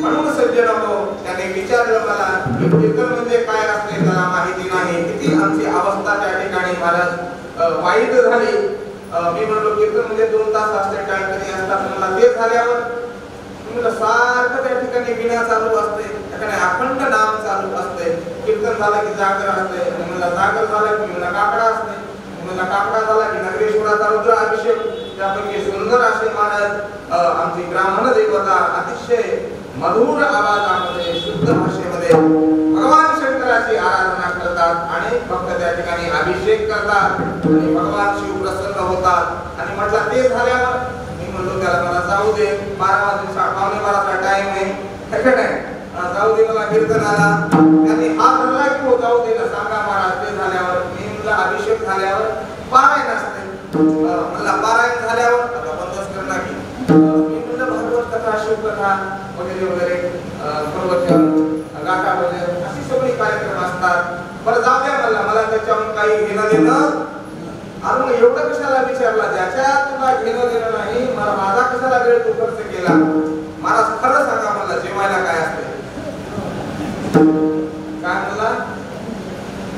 म्हणून सज्जनांनो, त्याने विचारलं मला की कीर्तन म्हणजे काय असते, त्याला माहिती नाही. किती आमची अवस्था त्या ठिकाणी महाराज वाईट झाली. मी म्हणलो कीर्तन म्हणजे 2 तास असते, काय कधी असतात. मला ते झाल्यावर सारखं त्या ठिकाणी विना चालू असते, त्याकडे अखंड नाम चालू असते. कीर्तन झालं की जागर असते, मला जागर झाला की मला काकडा असते, मला काकडा झाला की नगरेश्वराचा रुद्र अभिषेक. त्यापैकी सुंदर असे महाराज आमची ब्राह्मण देवता अतिशय मधुर आवाजामध्ये, शुद्ध भाषेमध्ये भगवान शंकराची आराधना करतात आणि फक्त त्या ठिकाणी अभिषेक करतात आणि भगवान शिव प्रसन्न होतात. आणि म्हटलं ते झाल्यावर मी म्हणलो त्याला मला जाऊ दे, 12 वाजून 12:15चा टाइम आहे, है का नाही, जाऊ दे मला कीर्तनाला. त्याने हात धरला की हो जाऊ दे ना, सांगा महाराज. ते झाल्यावर मी म्हणलं अभिषेक झाल्यावर पारायण असते. मला पारायण झाल्यावर आता बंदच करणार की मी म्हणलं भागवत कथा, शिवकथा वगैरे वगैरे, प्रवचन, गाथा वगैरे अशी सगळी कार्यक्रम असतात. बरं जाऊ द्या मला, मला त्याच्यावर काही घेणं देणं. आणि मग एवढं कशाला विचारला, ज्याच्या तुला घेणं देणं नाही, मला माझा कशाला वेळ तू खर्च केला. मला खरं सांगा, मला जेवायला काय असते, काय मला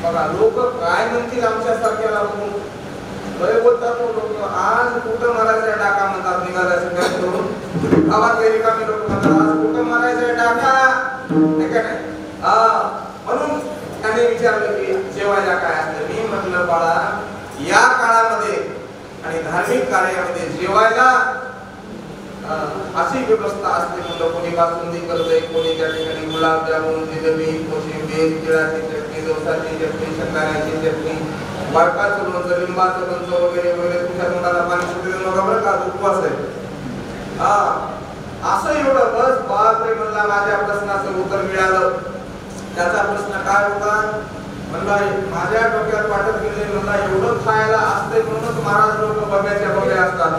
बघा. लोक काय म्हणतील आमच्या सारख्याला बघून, लय बोलतात लोक. आज कुठं मारायचा टाका म्हणतात, निघाल्याचं काय करून गावात गेली का मी लोक म्हणतात आज कुठं मारायचा टाका, नाही का नाही. म्हणून त्याने विचारलं की जेवायला काय असतं. मी म्हटलं बाळा, या काळामध्ये आणि धार्मिक कार्यामध्ये जेवायला अशी व्यवस्था असते. म्हणलं कोणी बासुंदी करते, कोणी त्या ठिकाणी गुलाबजामुन, जिलेबी, कोशिंबीर, तिळाची चटणी, दोसाची चटणी, शेंगदाण्याची चटणी, बारकाचं लोणचं, लिंबाचं लोणचं वगैरे वगैरे. तुमच्या तोंडाला पाणी सुटलेलं नका बरं का, उपवास आहे. असं एवढं बस. बापरे म्हणला, माझ्या प्रश्नाचं उत्तर मिळालं. त्याचा प्रश्न काय होता, मला माझ्या डोक्यात वाटत गेले, मला एवढं खायला असते म्हणूनच महाराज लोक बघायच्या बघे असतात.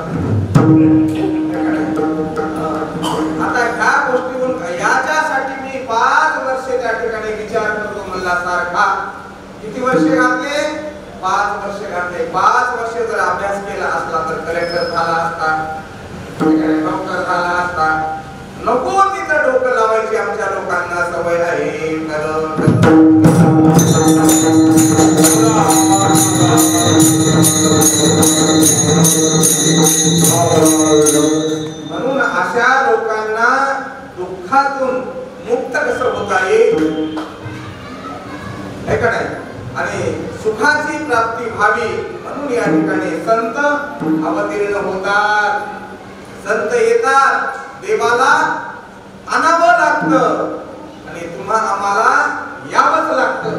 आता ह्या गोष्टीतून याच्यासाठी मी 5 वर्षे त्या ठिकाणी विचार करतो मला सारखा. किती वर्षे घातले? 5 वर्षे घातले. 5 वर्षे जर अभ्यास केला असला तर कलेक्टर झाला असता, डॉक्टर झाला असता. नको तिथं डोकं लावायची आमच्या लोकांना सवय आहे. म्हणून अशा लोकांना दुःखातून मुक्त कसं होता येईल हे का नाही, आणि सुखाची प्राप्ती व्हावी म्हणून या ठिकाणी संत अवतीर्ण होतात. संत येतात, देवाला आणावं लागतं आणि तुम्हा आम्हाला यावंच लागतं.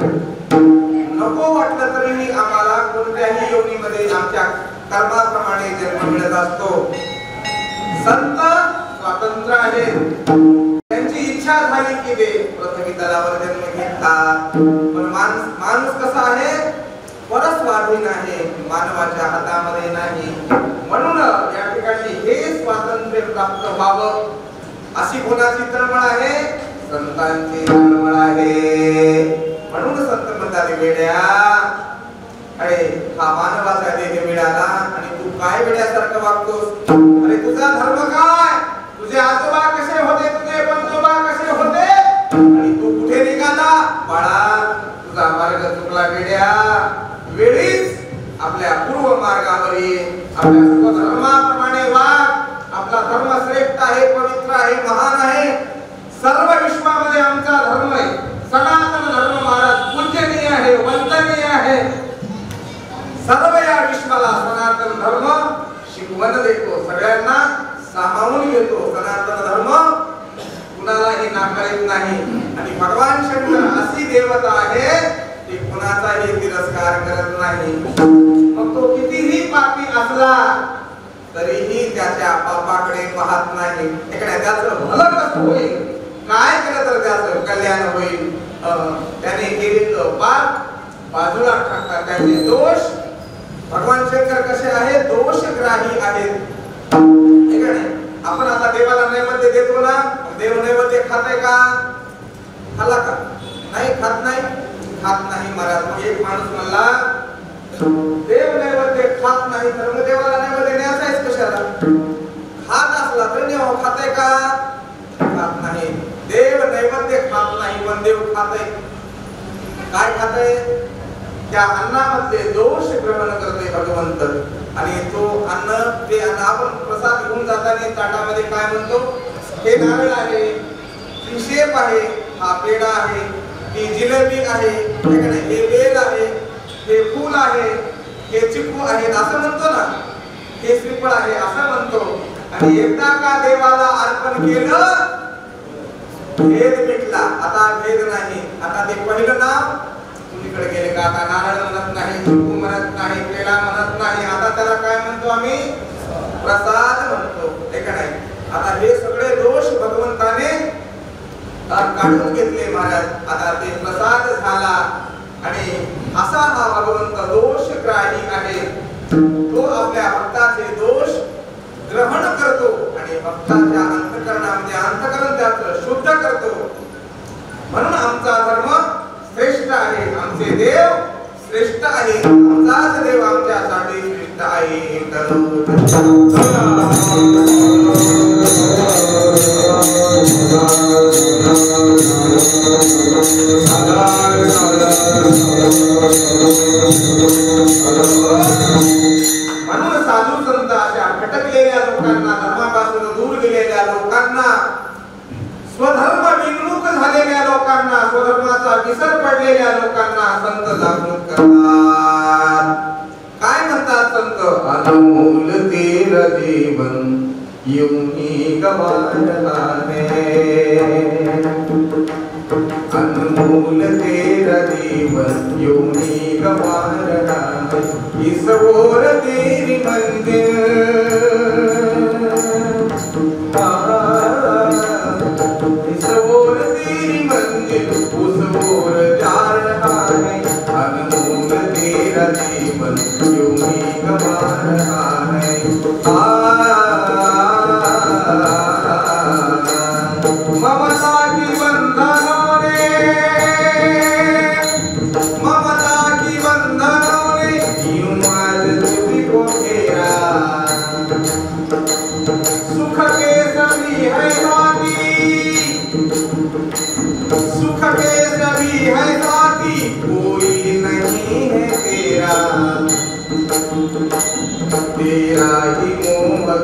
नको वाटलं तरीही आम्हाला कोणत्याही योनीमध्ये आमच्या कर्माप्रमाणे जन्म मिळत असतो. संत स्वतंत्र आहेत, त्यांची इच्छा झाली की ते पृथ्वी तलावर जन्म घेतात. पण माणूस कसा आहे? परस्वाधीन आहे, मानवाच्या हातामध्ये नाही. म्हणून या ठिकाणी हे स्वातंत्र्य प्राप्त व्हावं अशी कोणाची तळमळ आहे? संतांची तळमळ आहे. म्हणून संत म्हणतात, वेड्या, अरे हा मानवाचा देह मिळाला आणि तू काय वेड्यासारखं वागतोस? अरे तुझा धर्म काय? तुझे आजोबा कसे होते, तुझे पंजोबा कसे होते, आणि तू कुठे निघाला? बाळा, तुझा मार्ग चुकला वेड्या. वेळीच आपल्या पूर्व मार्गावर ये, आपल्या स्वधर्माप्रमाणे वाग. आपला धर्म श्रेष्ठ आहे, पवित्र आहे, महान आहे. सर्व विश्वामध्ये आमचा धर्म आहे, सनातन धर्म महाराज पूजनीय आहे, वंदनीय आहे. सर्व या विश्वाला सनातन धर्म शिकवण देतो, सगळ्यांना सामावून घेतो. सनातन धर्म कुणालाही नाकारीत नाही. आणि भगवान शंकर अशी देवता आहे की कुणाचाही तिरस्कार करत नाही. मग तो कितीही पापी असला तरीही त्याच्या पापाकडे पाहत नाही. एखाद्या त्याचं भलं कसं होईल, काय केलं तर त्याचं कल्याण होईल, त्याने केलेलं पाप बाजूला टाकतात, त्याचे दोष. भगवान शंकर कसे आहेत? दोषग्राही आहेत. आपण आता देवाला नैवेद्य देतो ना, देव नैवेद्य खाते का? खाल्ला का? नाही खात, नाही खात नाही महाराज. मग एक माणूस म्हणला, देव नैवेद्य खात नाही तर मग देवाला नैवेद्य न्यायचाच कशाला? खात असला तर देव खाते का? खात नाही. देव नैवेद्य खात नाही, पण देव खाते. काय खाते? त्या अन्नामध्ये दोष ग्रहण करते भगवंत. आणि तो अन्न, ते अन्न आपण प्रसाद घेऊन जाताना ताटामध्ये काय म्हणतो? हे नारळ आहे, ही शेप आहे, हा पेढा आहे, ही जिलेबी आहे, हे बेल आहे, हे फूल आहे, हे चिक्कू आहे असं म्हणतो ना, हे श्रीफळ आहे असं म्हणतो. आणि एकदा का देवाला अर्पण केलं, भेद मिटला. आता भेद नाही. आता ते पहिलं नाव कुणीकडे गेले का? आता नारळ म्हणत नाही, चिक्कू म्हणत नाही, पेढा म्हणत नाही. आता त्याला काय म्हणतो आम्ही? प्रसाद म्हणतो. हे का नाही? आता हे सगळे दोष भगवंताने काढून घेतले महाराज. आता ते प्रसाद झाला. आणि असा हा भगवंत दोषग्राही आहे. तो आपल्या भक्ताचे दोष ग्रहण करतो आणि भक्ताच्या अंतःकरणामध्ये अंतःकरण त्याचं शुद्ध करतो. म्हणून आमचा धर्म श्रेष्ठ आहे, आमचे देव श्रेष्ठ आहे, आमचाच देव आमच्यासाठी श्रेष्ठ आहे. म्हणून साधू संत अशा भटकलेल्या लोकांना, धर्मापासून दूर गेलेल्या लोकांना, स्वधर्म विमुख झालेल्या लोकांना, स्वधर्माचा विसर पडलेल्या लोकांना संत जागृत करतात. काय म्हणतात संत? अनमोल तेरा जीवन यूं ही गवाया है, अनमोल तेरा जीवन यूं ही गवाया है, इस ओर तेरी मंजिल, इस ओर तेरी मंजिल, उस ओर जा रहा है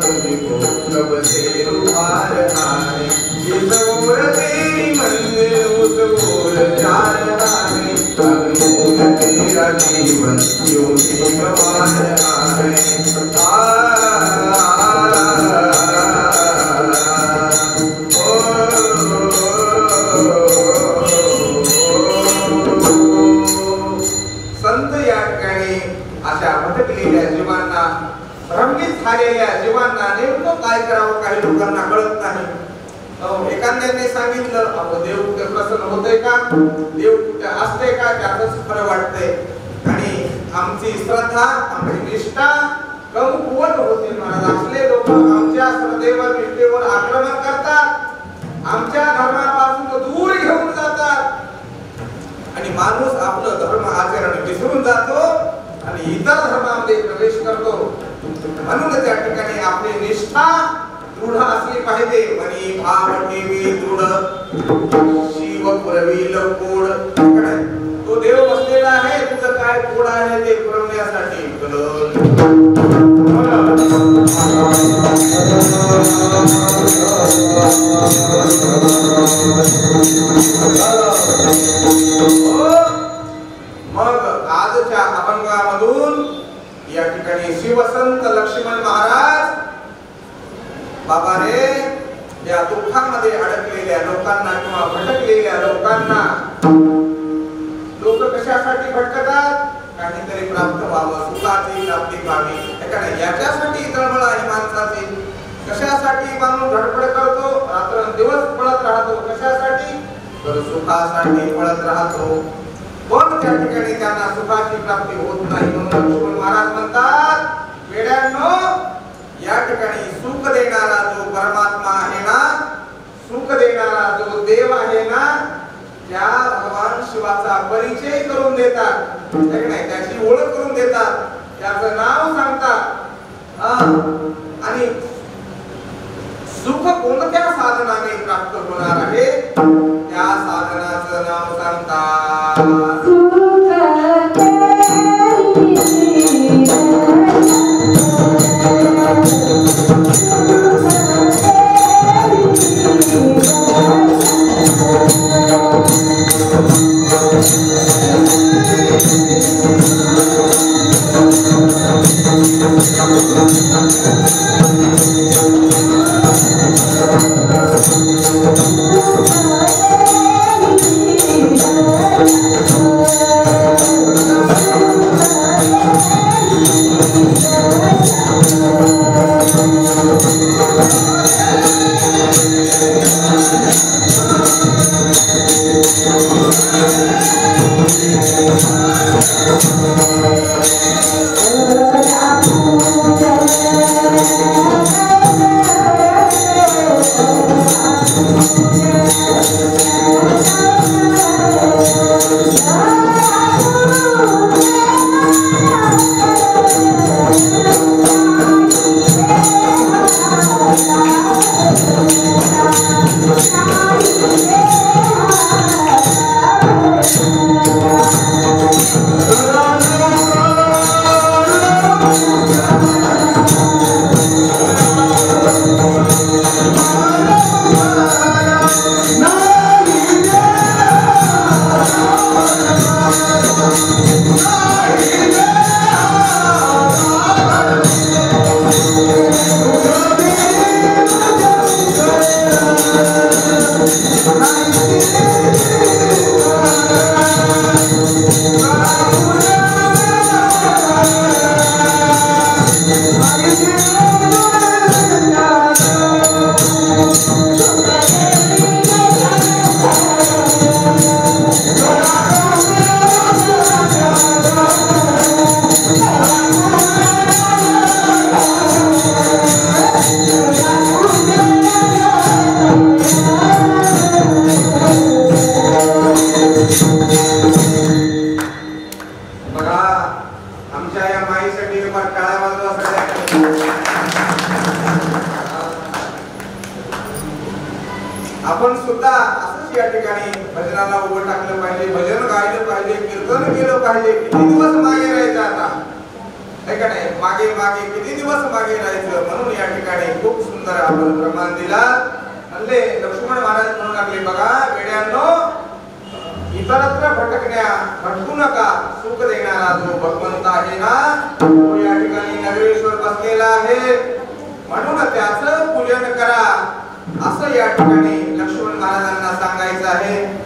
तुझी प्रभु से रुहार आने इस उम्र तेरी मंजिल उस ओर जा रहा है अगमूल तेरा जीवन क्यों ही गंवा रहा है संत या ठिकाणी अशा भटकलेल्या जीवांना भ्रमित झालेल्या जीवांना नेमकं काय करावं काही लोकांना कळत नाही। एखाद्याने सांगितलं अहो देव कुठे प्रसन्न होतोय का, देव कुठे असते का, त्यातच खरं वाटतंय आणि आमची श्रद्धा आमची निष्ठा कमकुवत होते महाराज। असले लोक आमच्या श्रद्धेवर निष्ठेवर आक्रमण करतात, आमच्या धर्मापासून दूर घेऊन जातात आणि माणूस आपलं धर्म आचरण विसरून जातो आणि इतर धर्मामध्ये प्रवेश करतो। म्हणून त्या ठिकाणी आपली निष्ठा दृढ असली पाहिजे। मनी भाव ठेवी दृढ शिव पुरविल कोड, तो देव बसलेला आहे, तुझं काय कोड आहे ते पुरवण्यासाठी। मग आजच्या अभंगामधून या ठिकाणी शिवसंत लक्ष्मण महाराज बाबा रे या दुःखामध्ये अडकलेल्या लोकांना किंवा भटकलेल्या लोकांना, लोक कशासाठी भटकतात, काहीतरी प्राप्त व्हावं, सुखाची प्राप्ती व्हावी, याच्यासाठी तळमळ आहे माणसाची। कशासाठी माणूस धडपड करतो, रात्रंदिवस पळत राहतो, कशासाठी तर सुखासाठी पळत राहतो, पण त्या ठिकाणी त्यांना सुखाची प्राप्ती होत नाही। म्हणून लक्ष्मण महाराज म्हणतात वेड्यांनो, या ठिकाणी सुख देणारा जो परमात्मा आहे ना, सुख देणारा जो देव आहे ना, त्या भगवान शिवाचा परिचय करून देतात, त्याची ओळख करून देतात, त्याचं नाव सांगतात आणि सुख कोणत्या साधनाने प्राप्त होणार आहे त्या साधनाचं नाव सांगतात। आपण सुद्धा असंच या ठिकाणी भजनाला उभं टाकलं पाहिजे, भजन गायलं पाहिजे, कीर्तन केलं पाहिजे। किती दिवस मागे राहायचं आता, है का नाही? मागे मागे किती दिवस मागे राहायचं? म्हणून या ठिकाणी ठिकाणी खूप सुंदर आपण प्रमाण दिला. म्हणले लक्ष्मण महाराज म्हणून लागले बघा वेड्यांनो, इतरत्र भटकू नका. सुख देणारा जो भगवंत आहे ना, तो या ठिकाणी नगरेश्वर बसलेला आहे, म्हणून त्याचं पूजन करा असं या ठिकाणी लक्ष्मण महाराजांना सांगायचं आहे.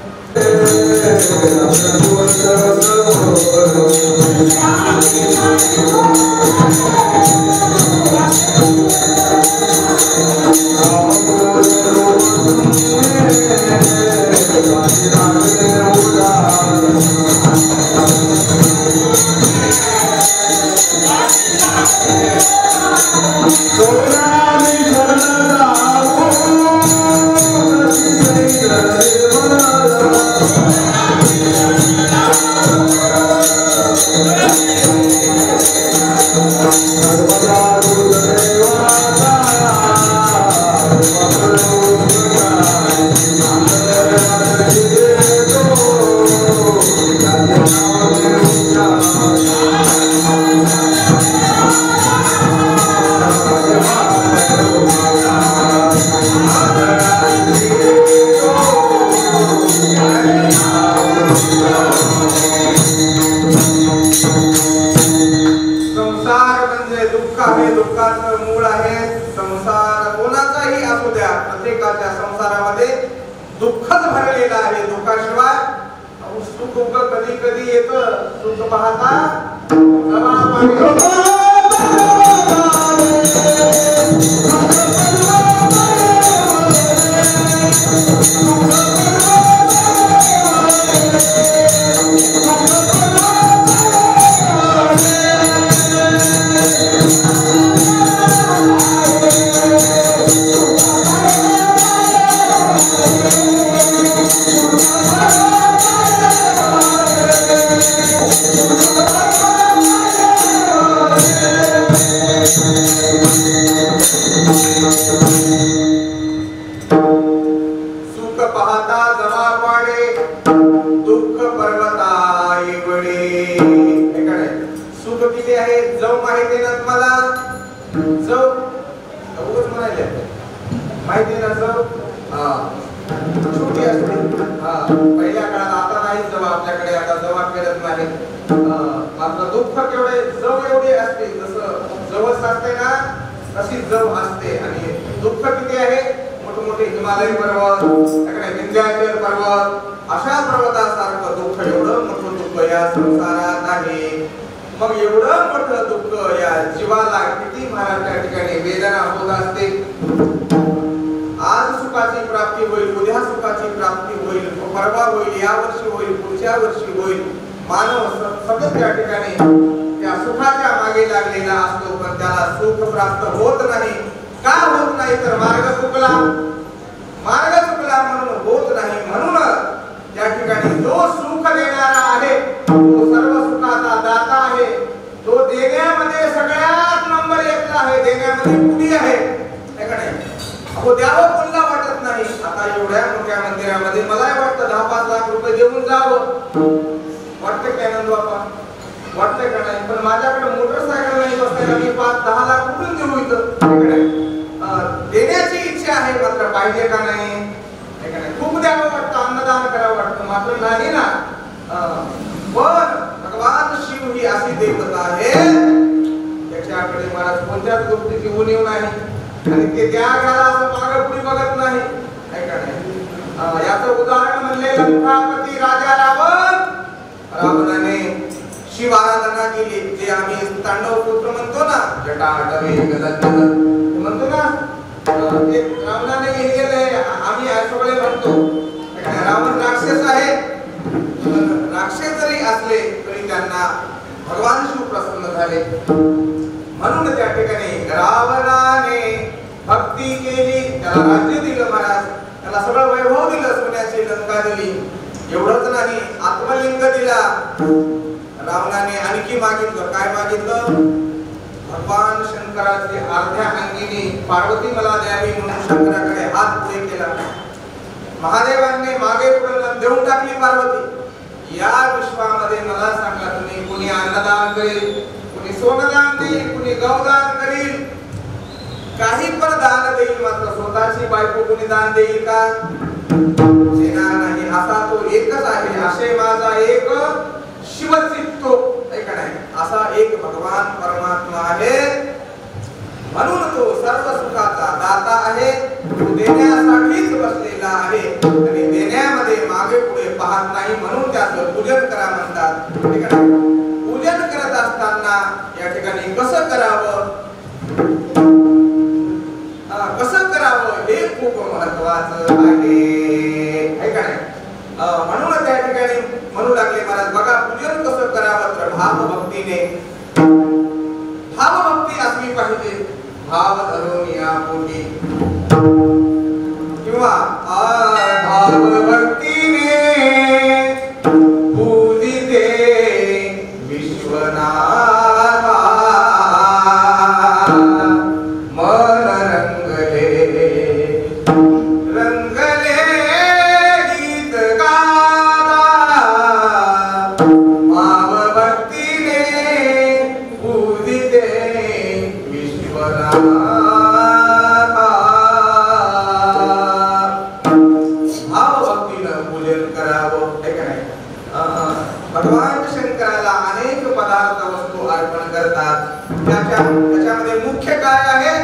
संसारामध्ये दुःखच भरलेलं आहे. दुःखाशिवाय सुख कधी कधी येतं. सुख पाहता हिमालय पर्वत, विंध्याचल पर्वत, अशा पर्वतासारखं दुःख, एवढं मोठं दुःख या संसारात आहे. मग एवढं मोठं दुःख या जीवाला किती महाराज त्या ठिकाणी वेदना होत असते. आज सुखाची प्राप्ती होईल, उद्या सुखाची प्राप्ती होईल, परवा होईल, या वर्षी होईल, पुढच्या वर्षी होईल. मानव सतत त्या ठिकाणी त्या सुखाच्या मागे लागलेला असतो, पण त्याला सुख प्राप्त होत नाही. का होत नाही तर मार्ग चुकला म्हणून होत नाही. म्हणून त्या ठिकाणी जो सुख देणारा आहे, तो सर्व सुखाचा दाता आहे, तो देण्यामध्ये सगळ्यात नंबर 1 ला आहे, देण्यामध्ये पुढे आहे. अहो द्यावं कोणाला वाटत नाही. आता एवढ्या मोठ्या मंदिरामध्ये मला वाटतं 10-5 लाख रुपये देऊन जावं वाटतं की आनंद बाबा, वाटतं का नाही? पण माझ्याकडे मोटरसायकल नाही बसायला, मी 5-10 लाख कुठून देऊ इथं? देण्याची इच्छा आहे, मात्र पाहिजे का नाही? खूप द्यावं वाटतं, अन्नदान करावं वाटतं, मात्र नाही ना. पण भगवान शिव ही अशी देवता आहे, त्याच्याकडे महाराज कोणत्याच गोष्टीची उणीव नाही आणि ते त्यागाला असं मागे पुढे बघत नाही. याचं उदाहरण म्हणले लंकापती राजा रावणाने शिव आराधना केली, जे आम्ही तांडव पुत्र म्हणतो ना, जटाटवे गदाधर म्हणतो ना, ते रावणाने केलेले आम्ही सगळे म्हणतो. रावण राक्षस आहे, राक्षस जरी असले तरी त्यांना भगवान शिव प्रसन्न झाले. म्हणून त्या ठिकाणी रावणाने भक्ती केली, त्याला राज्य दिलं महाराज, त्याला सगळं वैभव दिलं, सोन्याची लंका दिली. एवढंच नाही, आत्मलिंग दिला. रावणाने आणखी मागितलं, काय मागितलं? भगवान शंकराची अर्ध्या अंगिनी पार्वती मला द्यावी म्हणून शंकराकडे हात पुढे केला. महादेवांनी मागे पुढे देऊन टाकली पार्वती. या विश्वामध्ये मला सांगा, तुम्ही कुणी अन्नदान करेल, कुणी सोनदान देईल, कुणी गौदान करील, काही पण दान देईल, मात्र स्वतःची बायको कोणी दान देईल का? देणार नाही. असा तो एकच आहे. असे माझा एक शिवचित्तो ऐका नाही, असा एक भगवान परमात्मा आहे. म्हणून तो सर्व सुखाचा दाता आहे. तो देण्यासाठीच बसलेला आहे आणि देण्यामध्ये मागे पुढे पाहत नाही. म्हणून त्याचं पूजन करा म्हणतात. ठीक आहे. पूजन करत असताना या ठिकाणी कसं करावं, कसं करावं हे खूप महत्वाचं आहे का नाही? म्हणून त्या ठिकाणी म्हणू लागले महाराज बघा, पूजन कसं करावं तर भावभक्तीने. भावभक्ती असली पाहिजे. भाव धरून या पोटी किंवा भावभक्तीने पूजिते विश्वनाथा. मन रंगले रंगले गीत गाता. भावभक्तीने पूजिते विश्वनाथा. भावभक्तीनं पूजन करावं हे का नाही? भगवान शंकराला अनेक पदार्थ वस्तू अर्पण करतात. त्याच्यामध्ये मुख्य काय आहे?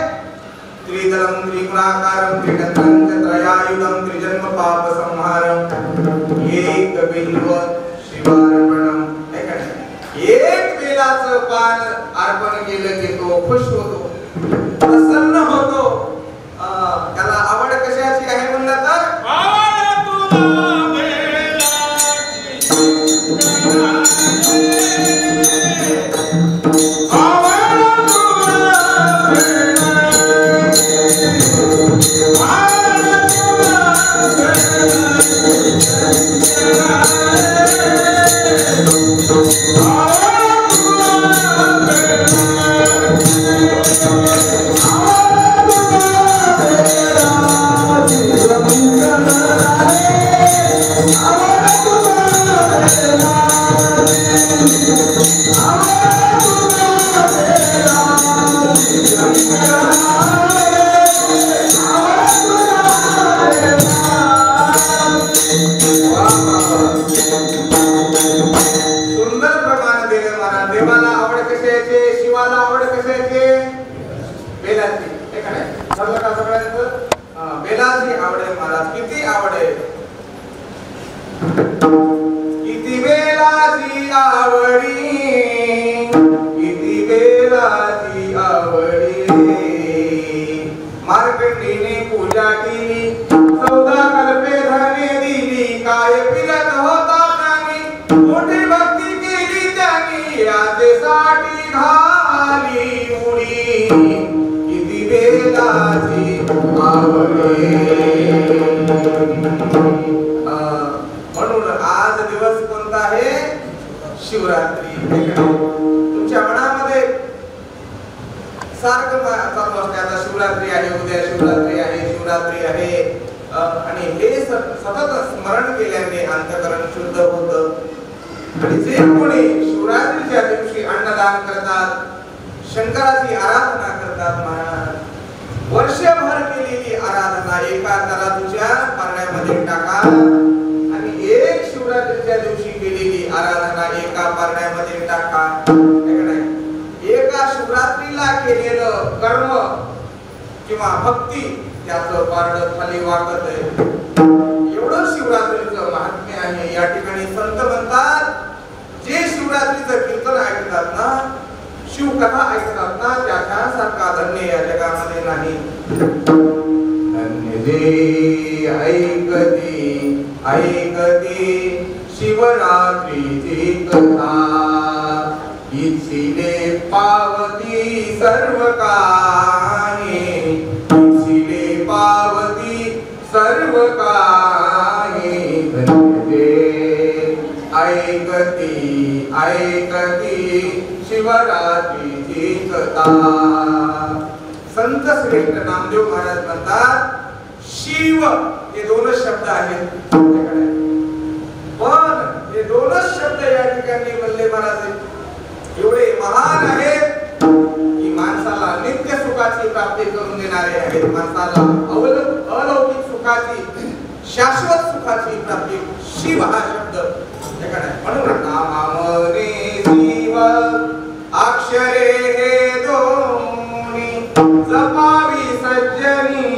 त्रिदलम त्रिगुणाकारम त्रिगंधं त्रयायुधम त्रिजन्म पाप संहारम एक बिल्व शिवार्पणम. हे का नाही? एक बेलाचं पान अर्पण केलं की तो खुश होतो, प्रसन्न होतो. त्याला आवड कशाची आहे म्हणलं तर बेलाची आवडे महाराज. किती आवडे, किती बेलाची आवडी, किती बेलाची आवडी. मार्कंडीने पूजा केली, 14 कल्पे धने दिली. काय फिरत होता त्यांनी, मोठी भक्ती केली त्यांनी. याचेसाठी घाली उडी, किती बेलाची आवडी. म्हणून आज दिवस कोणता आहे? शिवरात्री. तुमच्या मनामध्ये सारखं चालू असते, आता शिवरात्री आहे, उद्या शिवरात्री आहे, शिवरात्री आहे. आणि हे सतत स्मरण केल्याने अंतःकरण शुद्ध होतं. आणि जे कोणी शिवरात्रीच्या दिवशी अन्नदान करतात, शंकराची आराधना करतात महाराज, वर्षभर केलेली आराधना एका तराजूच्या पारण्यामध्ये टाका आणि एक शिवरात्रीच्या दिवशी केलेली आराधना एका पारण्यामध्ये टाका. एका शिवरात्रीला केलेलं कर्म किंवा भक्ती त्याचं पारड खाली वाकत आहे. एवढं शिवरात्रीचं महात्म्य आहे. या ठिकाणी संत म्हणतात, जे शिवरात्रीचं कीर्तन ऐकतात ना, शिवकथा ऐकतात ना, त्याच्यासारखा धन्य या जगामध्ये नाही. धन्य जे ऐकती ऐकती शिवरात्रीची कथा, इच्छिले पावती सर्व काही, इच्छिले पावती सर्व काही. धन्य जे ऐकती ऐकती शिवरात्रीची कथा. संत श्रेष्ठ नामदेव महाराज म्हणतात, शिव हे दोनच शब्द आहेत, पण हे दोनच शब्द या ठिकाणी म्हणले महाराज एवढे महान आहेत की माणसाला नित्य सुख सुखाची प्राप्ती करून देणारे आहेत. माणसाला अलौकिक सुखाची, शाश्वत सुखाची प्राप्ती शिव हा शब्द म्हणून नामामने शिव अक्षरे हे दोन्ही जपावी सज्जनी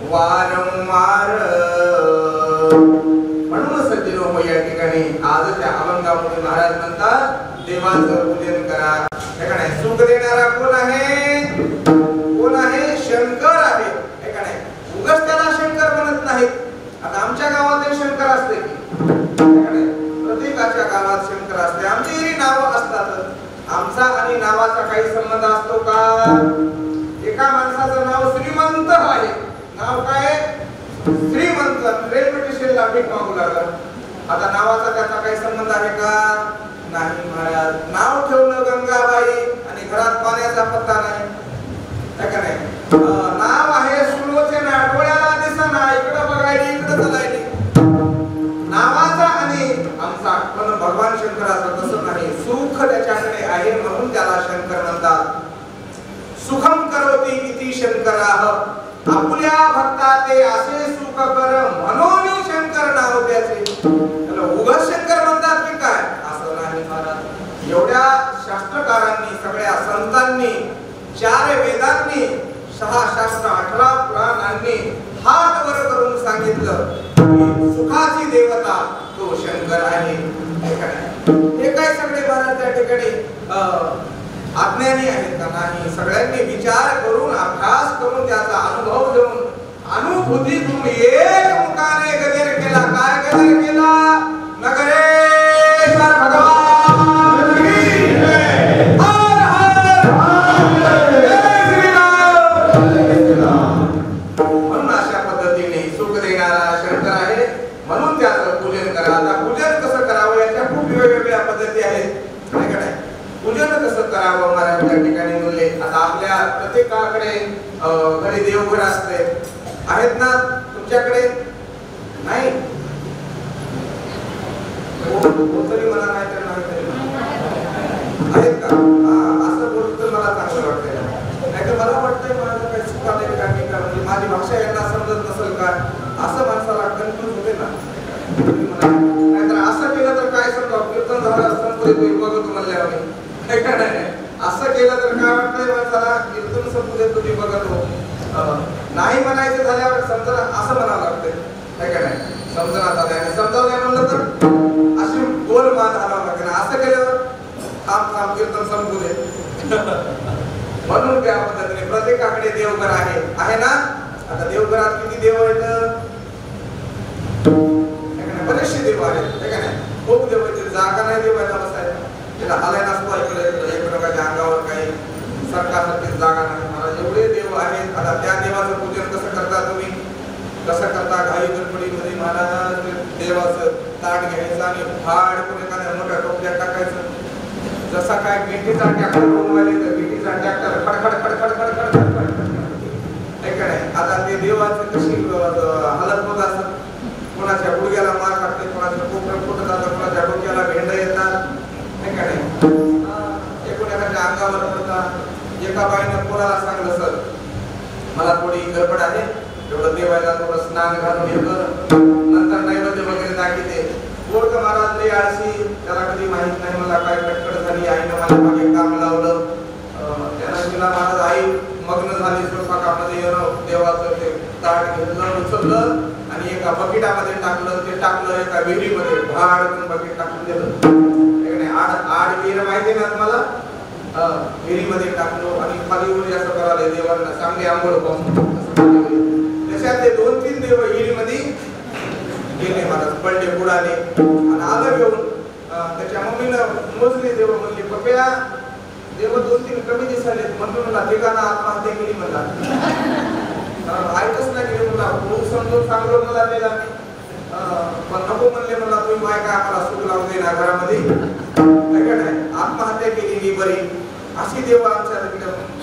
वारंवार. म्हणून सज्जनो हो या ठिकाणी आजच्या अभंगामध्ये महाराज म्हणतात देवाचं पूजन करा. सुख देणारा कोण आहे? कोण आहे? शंकर आहे. उगाच त्याला शंकर म्हणत नाहीत. आता आमच्या गावात शंकर असते की प्रत्येकाच्या गावात शंकर असते. आमची नावं असतात. आमचा आणि नावाचा काही संबंध असतो का? एका माणसाचं नाव श्रीमंत आहे. नाव काय? श्रीमंत. रेल्वे स्टेशनला भीक मागू लागला. आता नावाचा त्याचा काही संबंध आहे का? नाही महाराज. नाव ठेवलं गंगाबाई आणि घरात पाण्याचा पत्ता नाही. नाव आहे सुलोचना, डोळ्याला दिसना, इकडे बघायली इकडे चलायली. नावाचा आणि आमचा पण भगवान शंकराचा तसं नाही. सुख त्याच्याकडे आहे म्हणून त्याला शंकर म्हणतात. सुखम करोति इति शंकराः. आपुल्या भक्ता ते असे सुख कर म्हणून शंकर नाव त्याचे. त्याला उगाच शंकर म्हणतात की काय? असं नाही महाराज. एवढ्या शास्त्रकारांनी, सगळ्या संतांनी, 4 वेदांनी, 6 शास्त्र, 18 पुराणांनी हात वर करून सांगितलं की सुखाची देवता तो शंकर आहे. हे काय सगळे महाराज त्या ठिकाणी अज्ञानी आहेत का? नाही. सगळ्यांनी विचार करून, अभ्यास करून, त्याचा अनुभव घेऊन, अनुभूतीतून एक मुखाने गजर केला. काय गजर केला? नगरेश्वर भगवान की जय. हर हर जय श्रीराम. म्हणून अशा पद्धतीने सुख देणारा शंकर आहे म्हणून त्याचं पूजन करा. आता पूजन कसं करावं याच्या खूप वेगवेगळ्या पद्धती आहेत. पूजन कसं करावं महाराज त्या ठिकाणी बोलले. आता आपल्या प्रत्येकाकडे घरी देवघर असते. आहेत ना तुमच्याकडे? नाही तरी मला नाही तर नाही तरी आहेत का? असं बोलतो तर मला चांगलं वाटतंय. नाही तर मला वाटतंय माझं काही चुकाले का मी का, म्हणजे माझी भाषा यांना समजत नसेल का, असं माणसाला कन्फ्यूज होते ना. नाहीतर असं केलं तर काय समजा कीर्तन झालं संपले बघतो म्हणल्यावर असं केलं तर काय वाटतंय माणसाला कीर्तन संपले तुम्ही बघतो. नाही म्हणायचं झाल्यावर समजा असं म्हणावं लागतंय. काय काय समजण्यात आलं समजावं नाही म्हणलं तर अशी गोल मान घालावं लागेल. असं केल्यावर थांब थांब कीर्तन संपू दे. म्हणून त्या पद्धतीने प्रत्येकाकडे देवघर आहे ना. आता देवघरात किती देव आहेत? बरेचसे देव आहेत. खूप देव आहेत. जागा नाही देवायला बसायला. त्याला हालाय नसतो एकमेकाच्या अंगावर काही सरकारसारखी जागा नाही. मला एवढे देव आहेत. आता त्या देवाचं पूजन कसं करता तुम्ही? कसं करता? घाई गडबडीमध्ये महाराज देवाचं ताट घ्यायचं आणि फाड कोणी एखाद्या मोठ्या टोपल्या टाकायचं. जसा काय गिटीचा ट्रॅक्टर बनवायला तर गिटीचा ट्रॅक्टर खडखड खडखड खडखड खडखड. आता ते देवाचं कशी हालत होत असत. कोणाच्या गुडघ्याला मार काढते, कोणाच्या कोपऱ्यात फुटत जातं, कोणाच्या डोक्याला भेंड येतात. एकोणाच्या अंगावर पडतात. एका बाईनं कोणाला सांगलं सर मला थोडी गडबड आहे, एवढं देवायला थोडं स्नान घालून येतं, नंतर नैवेद्य वगैरे दाखवते. बोलक महाराज लई आळशी, त्याला कधी माहित नाही मला काय कटकट झाली. आईनं मला मागे काम लावलं. त्यानं तिला महाराज आई मग्न झाली स्वयंपाकामध्ये. देवाचं ते ताट घेतलं, उचललं आणि एका बकेटामध्ये टाकलं. ते टाकलं एका विहिरीमध्ये, भाडकन बकेट टाकून दिलं. आड विहीर माहिती ना तुम्हाला? विहिरीमध्ये टाकलो आणि खाली उडी असं करायला देवांना चांगली आंघोळ पाहून. त्याच्यातले 2-3 देव विहिरीमध्ये गेले महाराज, पडले, बुडाले आणि आलं घेऊन. त्याच्या मम्मीनं मोजले देव. म्हणले पप्या देव 2-3 कमी दिसाले म्हणून म्हणला ठिकाणा आत्महत्या केली म्हणला. ऐकच नाही केली म्हणला. खूप समजून सांगलो मला त्याला. पण नको म्हणले म्हणला तुम्ही माय काय आम्हाला सुख लावून देईना घरामध्ये. आत्महत्या केलेली बरी अशी देव आमच्या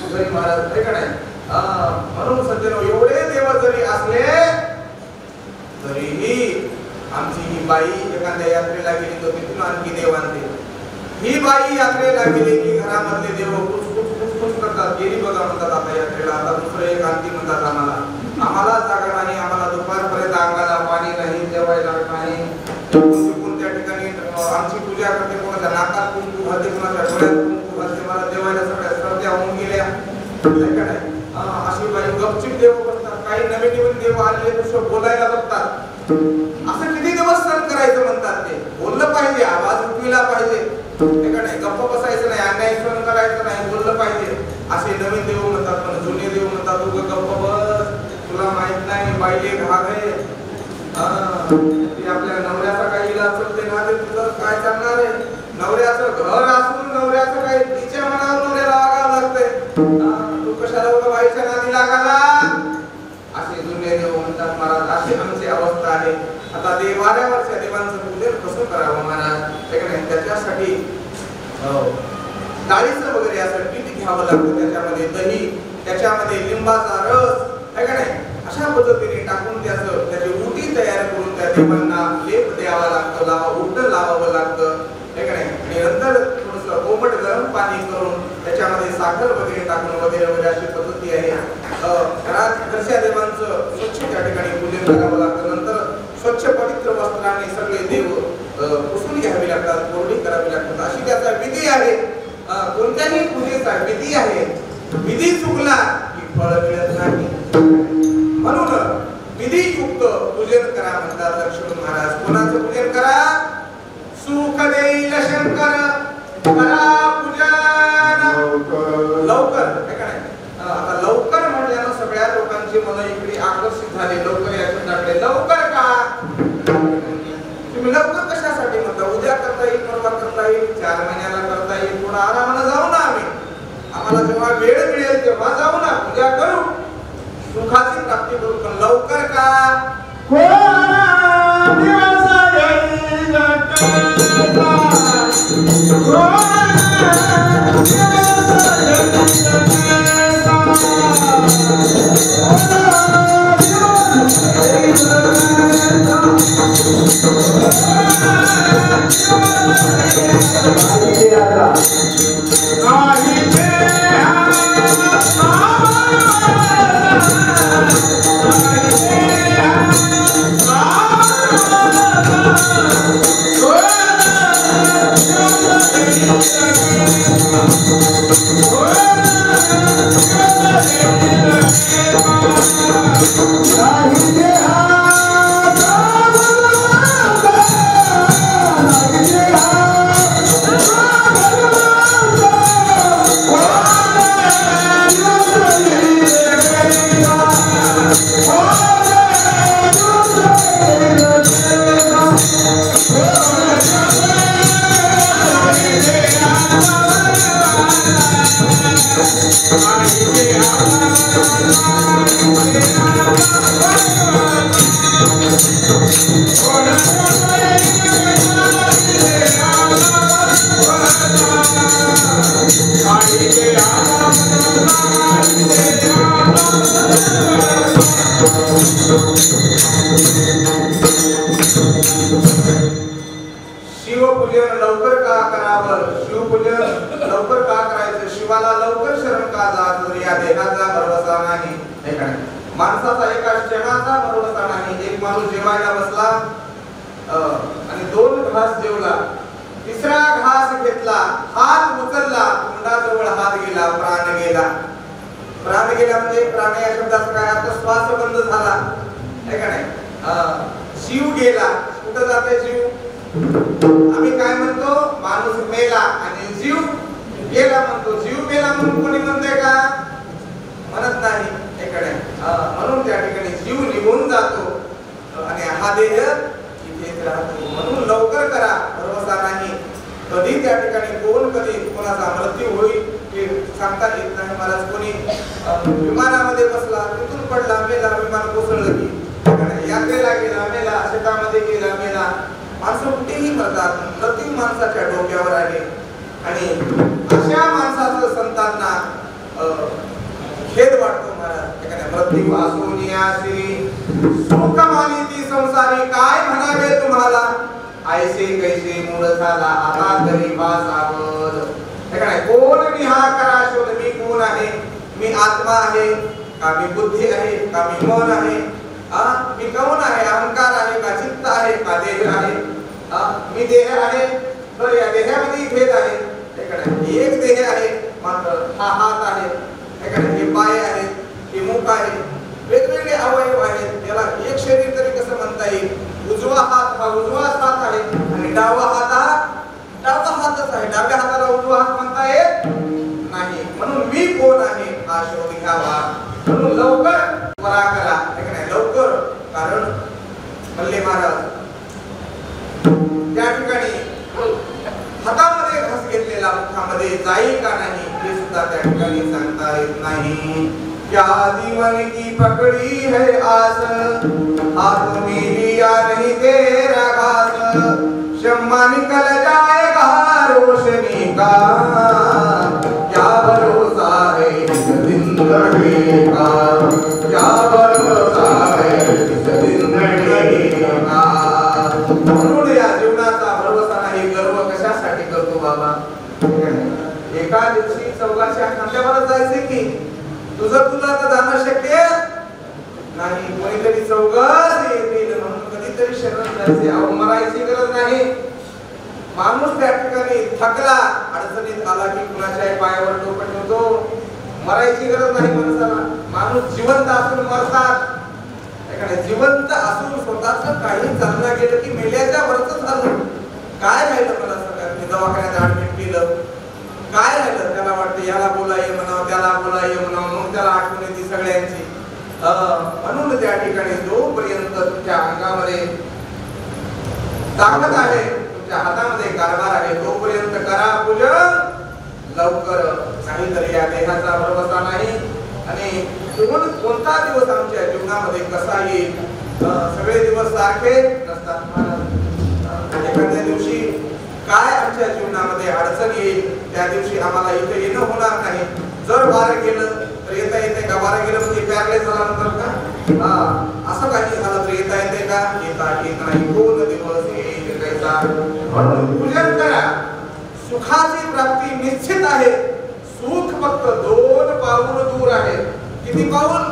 घरी महाराज. म्हणून सज्जनो एवढे देव जरी असले तरीही आमची ही बाई एखाद्या यात्रेला गेली तर तिथून आणखी देव आणते. ही बाई यात्रेला गेली की घरामधले देव खुश खुश खुश खुश करतात. गेली बघा म्हणतात आता यात्रेला. भेटलेला. आता दुसरं एक आणखी म्हणतात आम्हाला जागा नाही, आम्हाला दुपारपर्यंत अंगाला पाणी नाही, जेवायला नाही. कोणत्या ठिकाणी आमची पूजा करते, कोणाच्या नाकात कुंकू घालते, कोणाच्या डोळ्यात कुंकू घालते, मला देवायला सगळ्या सर्द्या होऊन गेल्या. अशी बाई गपचिप देव बसतात. काही नवीन नवीन देव आलेले दुसरं बोलायला बघतात. असं किती दिवस सण करायचं म्हणतात. ते बोललं पाहिजे, आवाज उठविला पाहिजे, गप्प बसायचं नाही, अन्याय सहन करायचं नाही, बोललं पाहिजे. असे नवीन देव म्हणतात. पण जुने देव म्हणतात तू गप्प बस, तुला माहित नाही बाईले घाग आहे. आपल्या नवऱ्याचा काही इलाज चलते ना, ते तुझं काय चालणार आहे? नवऱ्याचं घर असून नवऱ्याचं काही तिच्या मनावर नवऱ्याला वागावं लागतंय. तू कशाला उगा बाईच्या नादी लागाला? असे जुने देव म्हणतात महाराज. अशी आमची अवस्था आहे. आता देवाऱ्यावरच्या देवांचं पूजन कसं करावं महाराज? त्याच्यासाठी डाळीचं वगैरे असं पीठ घ्यावं लागतं. त्याच्यामध्ये दही, त्याच्यामध्ये लिंबाचा रस, अशा पद्धतीने टाकून त्याची उटी तयार करून त्या देवांना लेप द्यावा लागतो, उलट लावावं लागतं. आणि नंतर थोडंसं कोमट गरम पाणी करून त्याच्यामध्ये साखर वगैरे टाकून वगैरे वगैरे अशी पद्धती आहे. घरच्या देवांचं स्वच्छ त्या ठिकाणी पूजन करावं लागतं. नंतर स्वच्छ पवित्र वस्त्राने सगळे देव पुसून घ्यावे लागतात, कोरडी करावी लागतात. अशी त्याचा विधी आहे. कोणत्याही पूजेचा विधी आहे. विधी चुकला की फळ मिळत नाही. म्हणून विधीयुक्त पूजन करा म्हणतात लक्ष्मण महाराज. कोणाचं पूजन करा? सुख देईल शंकर, करा पूजन लवकर. आता लवकर म्हटल्यानं सगळ्या लोकांची मन इकडे आकर्षित झाले. लवकर या शब्दाकडे. लवकर का? तुम्ही लवकर कशासाठी म्हणता? उद्या करता येईल, परवा करता येईल, 4 महिन्याला करता येईल, थोडा आरामानं जाऊ ना. आम्हाला जेव्हा वेळ मिळेल तेव्हा जाऊ ना, पूजा करू, सुखाची प्राप्ती करू. पण लवकर का? शिवपूजन लवकर का करावं? शिवपूजन लवकर का करायचं? शिवाला लवकर शरण का जात? या देहाचा भरवसा नाही. माणसाचा एका क्षणाचा भरवसा नाही. एक माणूस जेवायला बसला आणि 2 घास जेवला, 3रा घास घेतला, हात उचलला, तोंडाजवळ हात गेला, प्राण गेला. प्राण गेला म्हणजे प्राण या शब्दाचा काय अर्थ? श्वास बंद झाला. आहे का नाही? जीव गेला. कुठं जाते जीव? आम्ही काय म्हणतो? माणूस मेला आणि जीव गेला म्हणतो. जीव गेला म्हणून कोणी म्हणते का? म्हणत नाही. एकडे म्हणून त्या ठिकाणी जीव निघून जातो आणि हा देह इथेच राहतो. म्हणून लवकर करा, भरवसा नाही. कधी त्या ठिकाणी कधी कोणाचा मृत्यू होईल हे सांगता येत नाही महाराज. कोणी विमानामध्ये बसला, तिथून पडला, मेला, विमान कोसळलं की. यात्रेला गेला, मेला, शेतामध्ये गेला, मेला. माणसं कुठेही मरतात. मृत्यू माणसाच्या डोक्यावर आहे. आणि अशा माणसाचं संतांना खेद वाटतो महाराज. मृत्यू आसोनिया श्री सुख मानिती संसारी, काय म्हणावे तुम्हाला? ऐसे कैसे मूळ झाला आता तरी बा सावध. कोण मी हा करा शोध, मी कोण आहे? मी आत्मा आहे का, मी बुद्धी आहे का, मी मन आहे, मी कौन आहे, अहंकार आहे का, चित्त आहे का, देह आहे, मी देह आहे तर या देहामध्ये भेद आहे, एक देह आहे मात्र हा हात आहे, हे पाय आहे, हे मुख आहे, वेगवेगळे अवयव आहेत, याला एक शरीर तरी कसं म्हणता येईल. उजवा हात हा उजवाच हात आहे आणि डावा हात हा डावा हातच आहे, डाव्या हाताला उजवा हात म्हणता येत नाही. म्हणून मी कोण आहे हा शोध घ्यावा. म्हणून लवकर परा करा, लवकर, कारण मल्ले महाराज त्या ठिकाणी हातामध्ये घास घेतलेला मुखामध्ये जाईल का नाही हे सुद्धा त्या ठिकाणी सांगता येत नाही. क्या जीवन की पकड़ी है आस, हाथ में लिया नहीं तेरा घास, शम्मा निकल जाएगा रोशनी का, क्या भरोसा है इस जिंदगी का, क्या भरोसा है इस जिंदगी का. म्हणून या जीवनाचा भरोसा नाही. गर्व कशासाठी करतो बाबा. एका दिवशी चौघाच्या खांद्यावर जायचे की तुला तर जाणं शक्य नाही, कोणीतरी चौघाच येतील म्हणून कधीतरी शरण जायचे. अहो मरायची गरज नाही. माणूस त्या ठिकाणी थकला, अडचणीत आला की कुणाच्याही पायावर डोकं ठेवतो. मरायची गरज नाही माणसाला. माणूस जिवंत असून मरतात. जिवंत असून स्वतःच काही चाललं गेलं की मेल्याच्या वरच झालं. काय राहिलं मला सगळ्यात. मी दवाखान्यात ऍडमिट केलं, काय राहिलं. त्याला वाटतं याला बोलाय म्हणावं, त्याला बोलाय म्हणावं, मग त्याला आठवण येते सगळ्यांची. म्हणून त्या ठिकाणी जोपर्यंत तुमच्या अंगामध्ये ताकद आहे, तुमच्या हातामध्ये कारभार आहे, तोपर्यंत करा पूजन लवकर. नाहीतर या देहाचा भरोसा नाही. आणि कोणता दिवस आमच्या जीवनामध्ये कसा येईल. सगळे दिवस सारखे नसतात. एखाद्या दिवशी काय आमच्या जीवनामध्ये अडचण येईल त्या दिवशी आम्हाला इथे येणं होणार नाही. जर वारं गेलं तर येता येते का. वारं गेलं म्हणजे पॅरलाइज झाल्यानंतर का असं काही झालं तर येता येते का. येता येत नाही. दोन दिवस येईल कैसा. म्हणून पूजन करा. सुखाची प्राप्ती निश्चित आहे. सुख फक्त 2 पाऊल दूर आहे. किती पाऊल.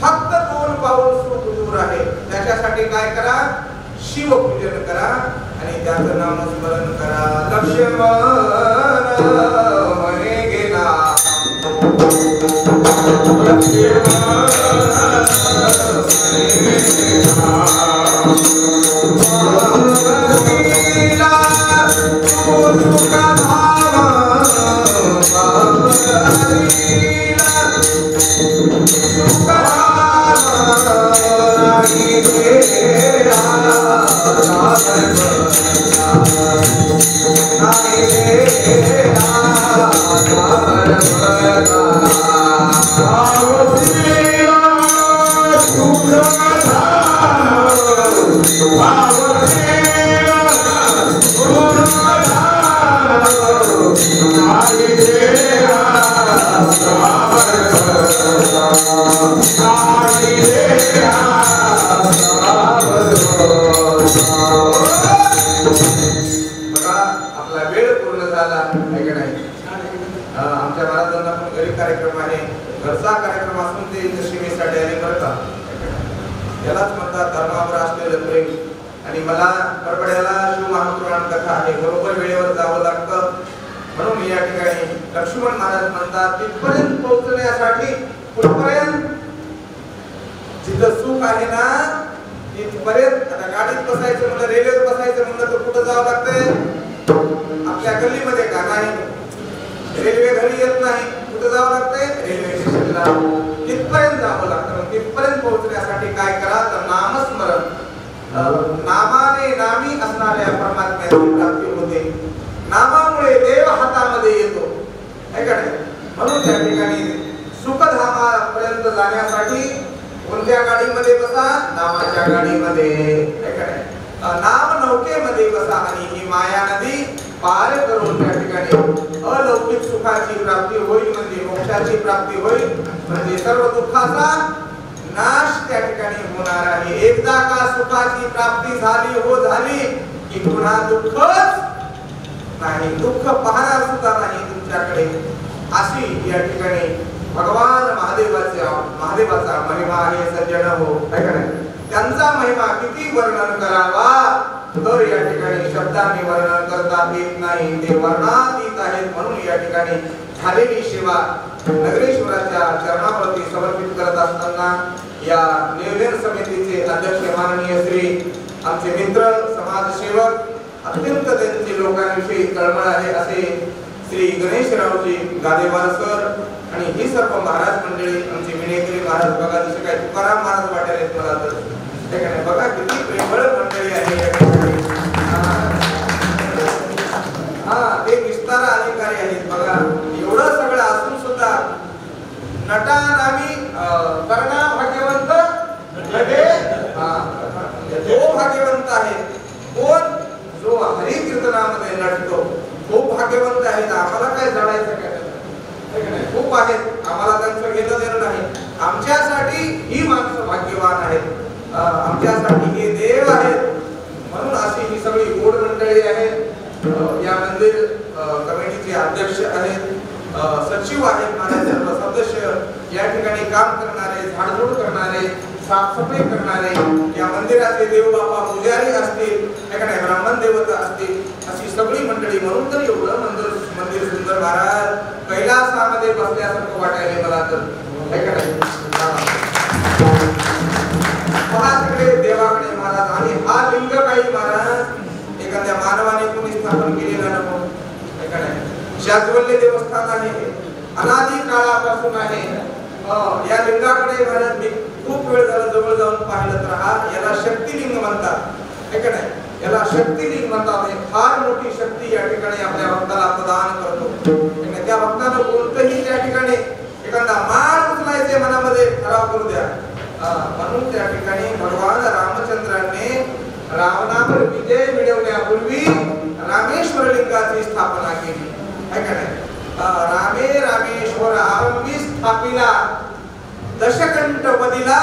फक्त 2 पाऊल सुख दूर आहे. त्याच्यासाठी काय करा. शिवपूजन करा आणि त्याचं नामस्मरण करा. लक्ष्मण मने गेला, लक्ष्मण कार्यक्रम आहे. घरचा कार्यक्रम असून ते दशमीसाठी आले करतात. यालाच म्हणतात धर्मावर असलेलं प्रेम. आणि मला परपड्याला शिव महापुराण कथा आहे. बरोबर वेळेवर जावं लागतं. म्हणून या ठिकाणी लक्ष्मण महाराज म्हणतात तिथपर्यंत पोहोचण्यासाठी कुठपर्यंत जिथं सुख आहे ना तिथपर्यंत. आता गाडीत बसायचं म्हणलं, रेल्वेत बसायचं म्हणलं तर कुठं जावं लागतंय. आपल्या गल्लीमध्ये का नाही. रेल्वे घरी येत नाही. कुठं जावं लागतंय. रेल्वे स्टेशनला. तिथपर्यंत जावं लागतं. तिथपर्यंत पोहोचण्यासाठी काय करा तर नामस्मरण. नामाने नामी असणाऱ्या परमात्म्याची प्राप्ती होते. नामामुळे देव हातामध्ये येतो. म्हणून त्या ठिकाणी सुखधामापर्यंत जाण्यासाठी कोणत्या गाडीमध्ये बसा. नामाच्या गाडीमध्ये. नाम नौकेमध्ये बसा आणि ही माया नदी पार करून त्या ठिकाणी अलौकिक सुखाची प्राप्ती होईल. म्हणजे मोक्षाची प्राप्ती होईल. म्हणजे सर्व दुःखाचा नाश त्या ठिकाणी होणार आहे. एकदा का सुखाची प्राप्ती झाली हो झाली की पुन्हा दुःखच नाही. दुःख पाहणार सुद्धा नाही तुमच्याकडे. अशी या ठिकाणी भगवान महादेवाचा महिमा आहे सज्जन हो, आहे का नाही? त्यांचा महिमा किती वर्णन करावा तर या ठिकाणी शब्दांनी वर्णन करता येत नाही, ते वर्णातीत आहेत. म्हणून या ठिकाणी झालेली सेवा नगरेश्वराच्या चरणावरती समर्पित करत असताना या नियोजन समितीचे अध्यक्ष माननीय श्री आमचे मित्र समाजसेवक अत्यंत त्यांची लोकांविषयी तळमळ आहे असे श्री गणेशरावजी गादेवार सर आणि ही सर्व महाराज मंडळी आमचे विनेकरी महाराज बघा जसे काय तुकाराम महाराज वाटायला मला तर बघा किती प्रेमळ मंडळी आहे या ठिकाणी. ते विस्तार अधिकारी आहेत बघा. एवढं सगळं असून सुद्धा नटा नामी कर्णा भाग्यवंत जो भाग्यवंत आहे कोण जो हरी कीर्तनामध्ये नटतो खूप भाग्यवंत आहेत. आम्हाला काय जाणायचं काय, खूप आहेत, आम्हाला त्यांचं घेणं देणं नाही. आमच्यासाठी ही माणसं भाग्यवान आहेत, आमच्यासाठी हे देव आहेत. म्हणून अशी ही सगळी गोड मंडळी आहेत. या मंदिर कमिटीचे अध्यक्ष आहेत, सचिव आहेत, माझे सर्व सदस्य या ठिकाणी काम करणारे, झाडझूड करणारे, साफसफाई करणारे, या मंदिराचे देव बाबा पुजारी असतील, एखाद्या ब्राह्मण देवता असतील, अशी सगळी मंडळी. म्हणून तर एवढं मंदिर सुंदर महाराज कैलासामध्ये बसल्यासारखं वाटायला मला तर, तिकडे देवाकडे महाराज आणि हा लिंग काही महाराज एखाद्या मानवाने कोणी स्थापन केलेला नको. शाजवल्ले देवस्थान आहे, अनादी काळापासून आहे. या लिंगाकडे महाराज मी खूप वेळ झाला जवळ जाऊन पाहिलं तर याला शक्तिलिंग म्हणतात, है का नाही? याला शक्तिलिंग म्हणतात. फार मोठी शक्ती या ठिकाणी आपल्या भक्ताला प्रदान करतो. त्या भक्तानं कोणतंही त्या ठिकाणी एखादा मान उचलायचे मनामध्ये ठराव करू द्या. म्हणून त्या ठिकाणी भगवान रामचंद्रांनी रावणावर विजय मिळवण्यापूर्वी रामेश्वर लिंगाची स्थापना केली, है का नाही? रामे रामेश्वर आरंभी स्थापिला दशकंठ पदिला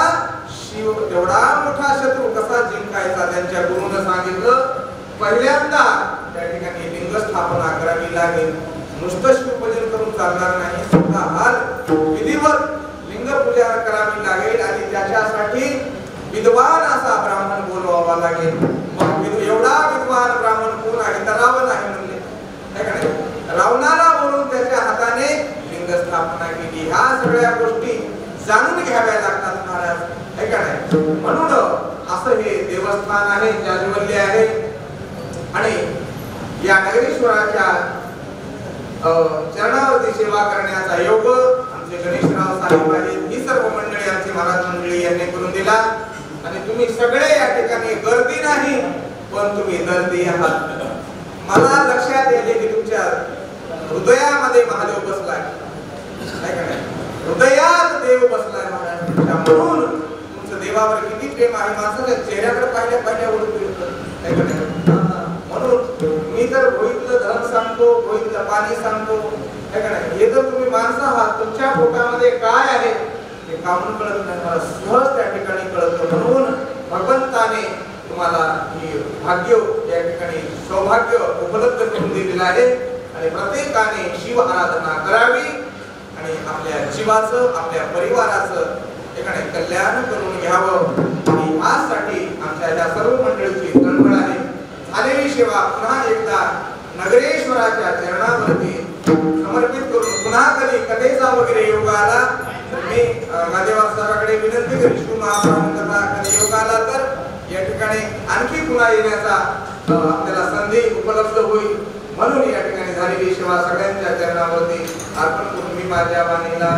शिव. तेवढा मोठा शत्रू कसा जिंकायचा त्यांच्या गुरुनं सांगितलं. पहिल्यांदा त्या ठिकाणी लिंग स्थापना करावी लागेल. नुसतं शिवपूजन करून चालणार नाही, स्वतः विधिवत लिंग पूजा करावी लागेल आणि त्याच्यासाठी विद्वान असा ब्राह्मण बोलवावा लागेल. मग एवढा विद्वान ब्राह्मण कोण आहे तर रावण आहे म्हणले, है का नाही? रावणाला बोलून त्याच्या हाताने लिंग स्थापना केली. ह्या सगळ्या गोष्टी जाणून घ्याव्या लागतात महाराज, है का नाही? म्हणून असं हे देवस्थान आहे, जाजवल्य आहे. आणि या नगरेश्वराच्या चरणावरती सेवा करण्याचा योग आमचे गणेशराव साहेब आहेत, ही सर्व मंडळी आमची महाराज मंडळी यांनी करून दिला. आणि तुम्ही सगळे या ठिकाणी गर्दी नाही पण तुम्ही दर्दी आहात. मला लक्षात येते की तुमच्या हृदयामध्ये महादेव बसलाय, नाही का नाही? हृदयात देव बसलाय महाराज. म्हणून तुमचं देवावर किती प्रेम आहे माणसाच्या चेहऱ्याकडे पाहिल्या ओळखतं, नाही का नाही? म्हणून मी तर भोईतलं धन सांगतो, भोईतलं पाणी सांगतो, नाही का नाही? हे जर तुम्ही माणसं आहात, तुमच्या पोटामध्ये काय आहे ते कामून कळत नाही, मला सहज त्या ठिकाणी कळतं. म्हणून भगवंताने तुम्हाला ही भाग्य या ठिकाणी सौभाग्य उपलब्ध करून दिलेलं आहे. आणि प्रत्येकाने शिव आराधना करावी आणि आपल्या जीवाचं, आपल्या परिवाराचं एखादे कल्याण करून घ्यावं. आणि यासाठी आमच्या या सर्व मंडळीची तळमळ आहे. झालेली सेवा पुन्हा एकदा नगरेश्वराच्या चरणावरती समर्पित करून पुन्हा कधी कथेचा वगैरे योग आला मी गादेवार सरांकडे विनंती करी, शिव महाप्रभूंचा कधी योग आला तर या ठिकाणी आणखी पुन्हा येण्याचा आपल्याला संधी उपलब्ध होईल. म्हणून या ठिकाणी झालेली सेवा सगळ्यांच्या चरणावरती अर्पण करून मी माझ्या वाणीला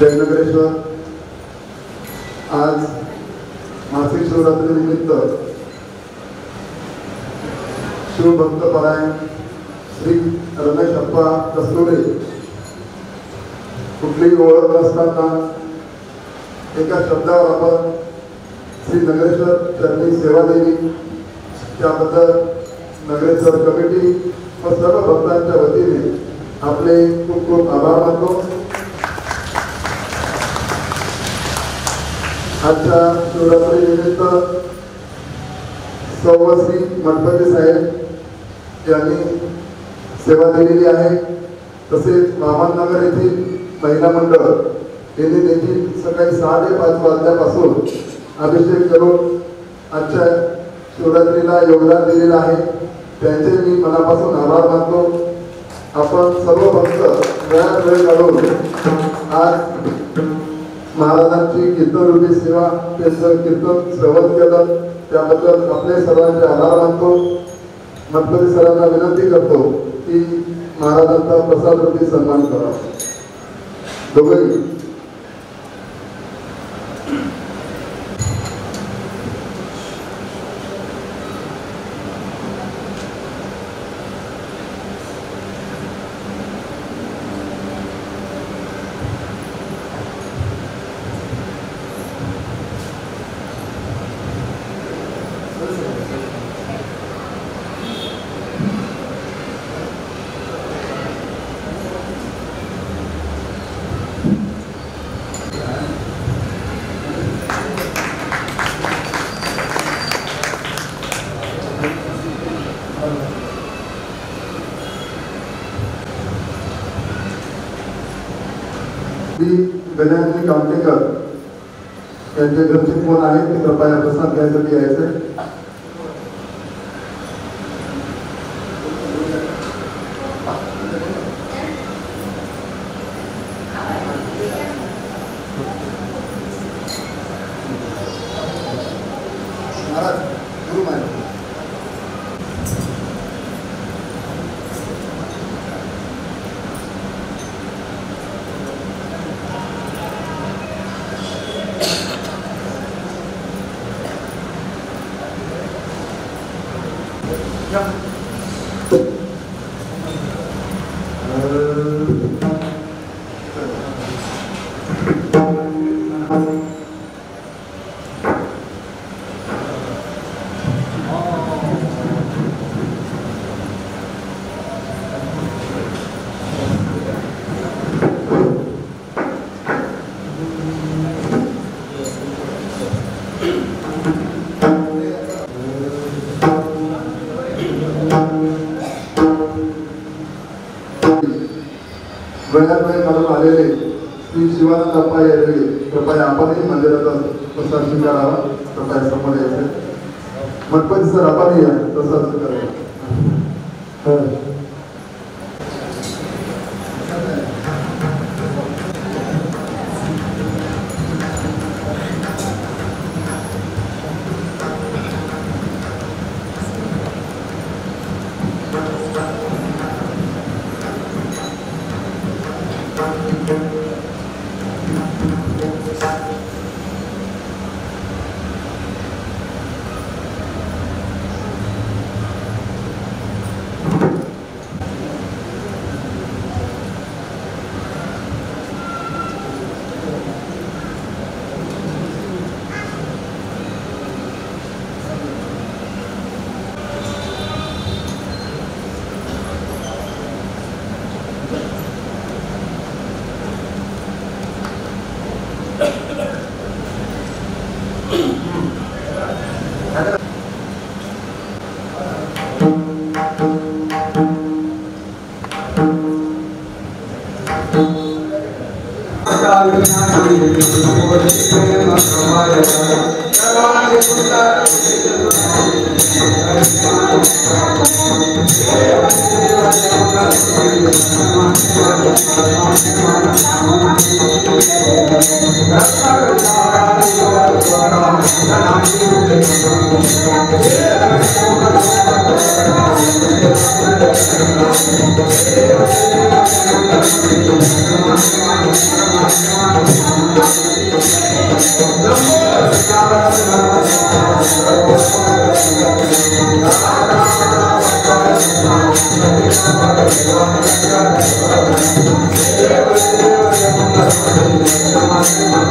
जय नगरेश्वर. आज मासिक शिवरात्री निमित्त शिवभक्तपरायण श्री रमेश अप्पा कस्तुरे कुठलीही ओळख नसताना एका शब्दावर आपण श्री नगरेश्वर चरणी सेवा दिली, त्याबद्दल नगरेश्वर कमिटी व सर्व भक्तांच्या वतीने आपले खूप खूप आभार मानतो. आजच्या शिवरात्री निमित्त सौवश्री गणपती साहेब यांनी सेवा दिलेली आहे. तसेच वामननगर येथील महिला मंडळ यांनी देखील सकाळी 5:30 वाजल्यापासून अभिषेक करून आजच्या शिवरात्रीला योगदान दिलेलं आहे. त्यांचे मी मनापासून आभार मानतो. आपण सर्व भक्त वेळात वेळ काढून आज महाराजांची कीर्तनरूपी सेवा त्यांचं कीर्तन श्रवण केलं, त्याबद्दल आपले सर्वांचे आभार मानतो. गणपती सरांना विनंती करतो की महाराजांचा प्रसादरूपी सन्मान करावा. दोघंही गजाननी कामटेकर यांचे घरचे कोण आहेत ते कृपया प्रसाद घ्यायसाठी यायचे. वेळात वेळ काढून आलेले श्री शिवानंद अप्पा येडगे कृपया आपणही मंदिराचा प्रसाद स्वीकारावा. कृपया समोर यायचे. गणपती सर आपणही या प्रसाद स्वीकारावा. Thank you. Amin.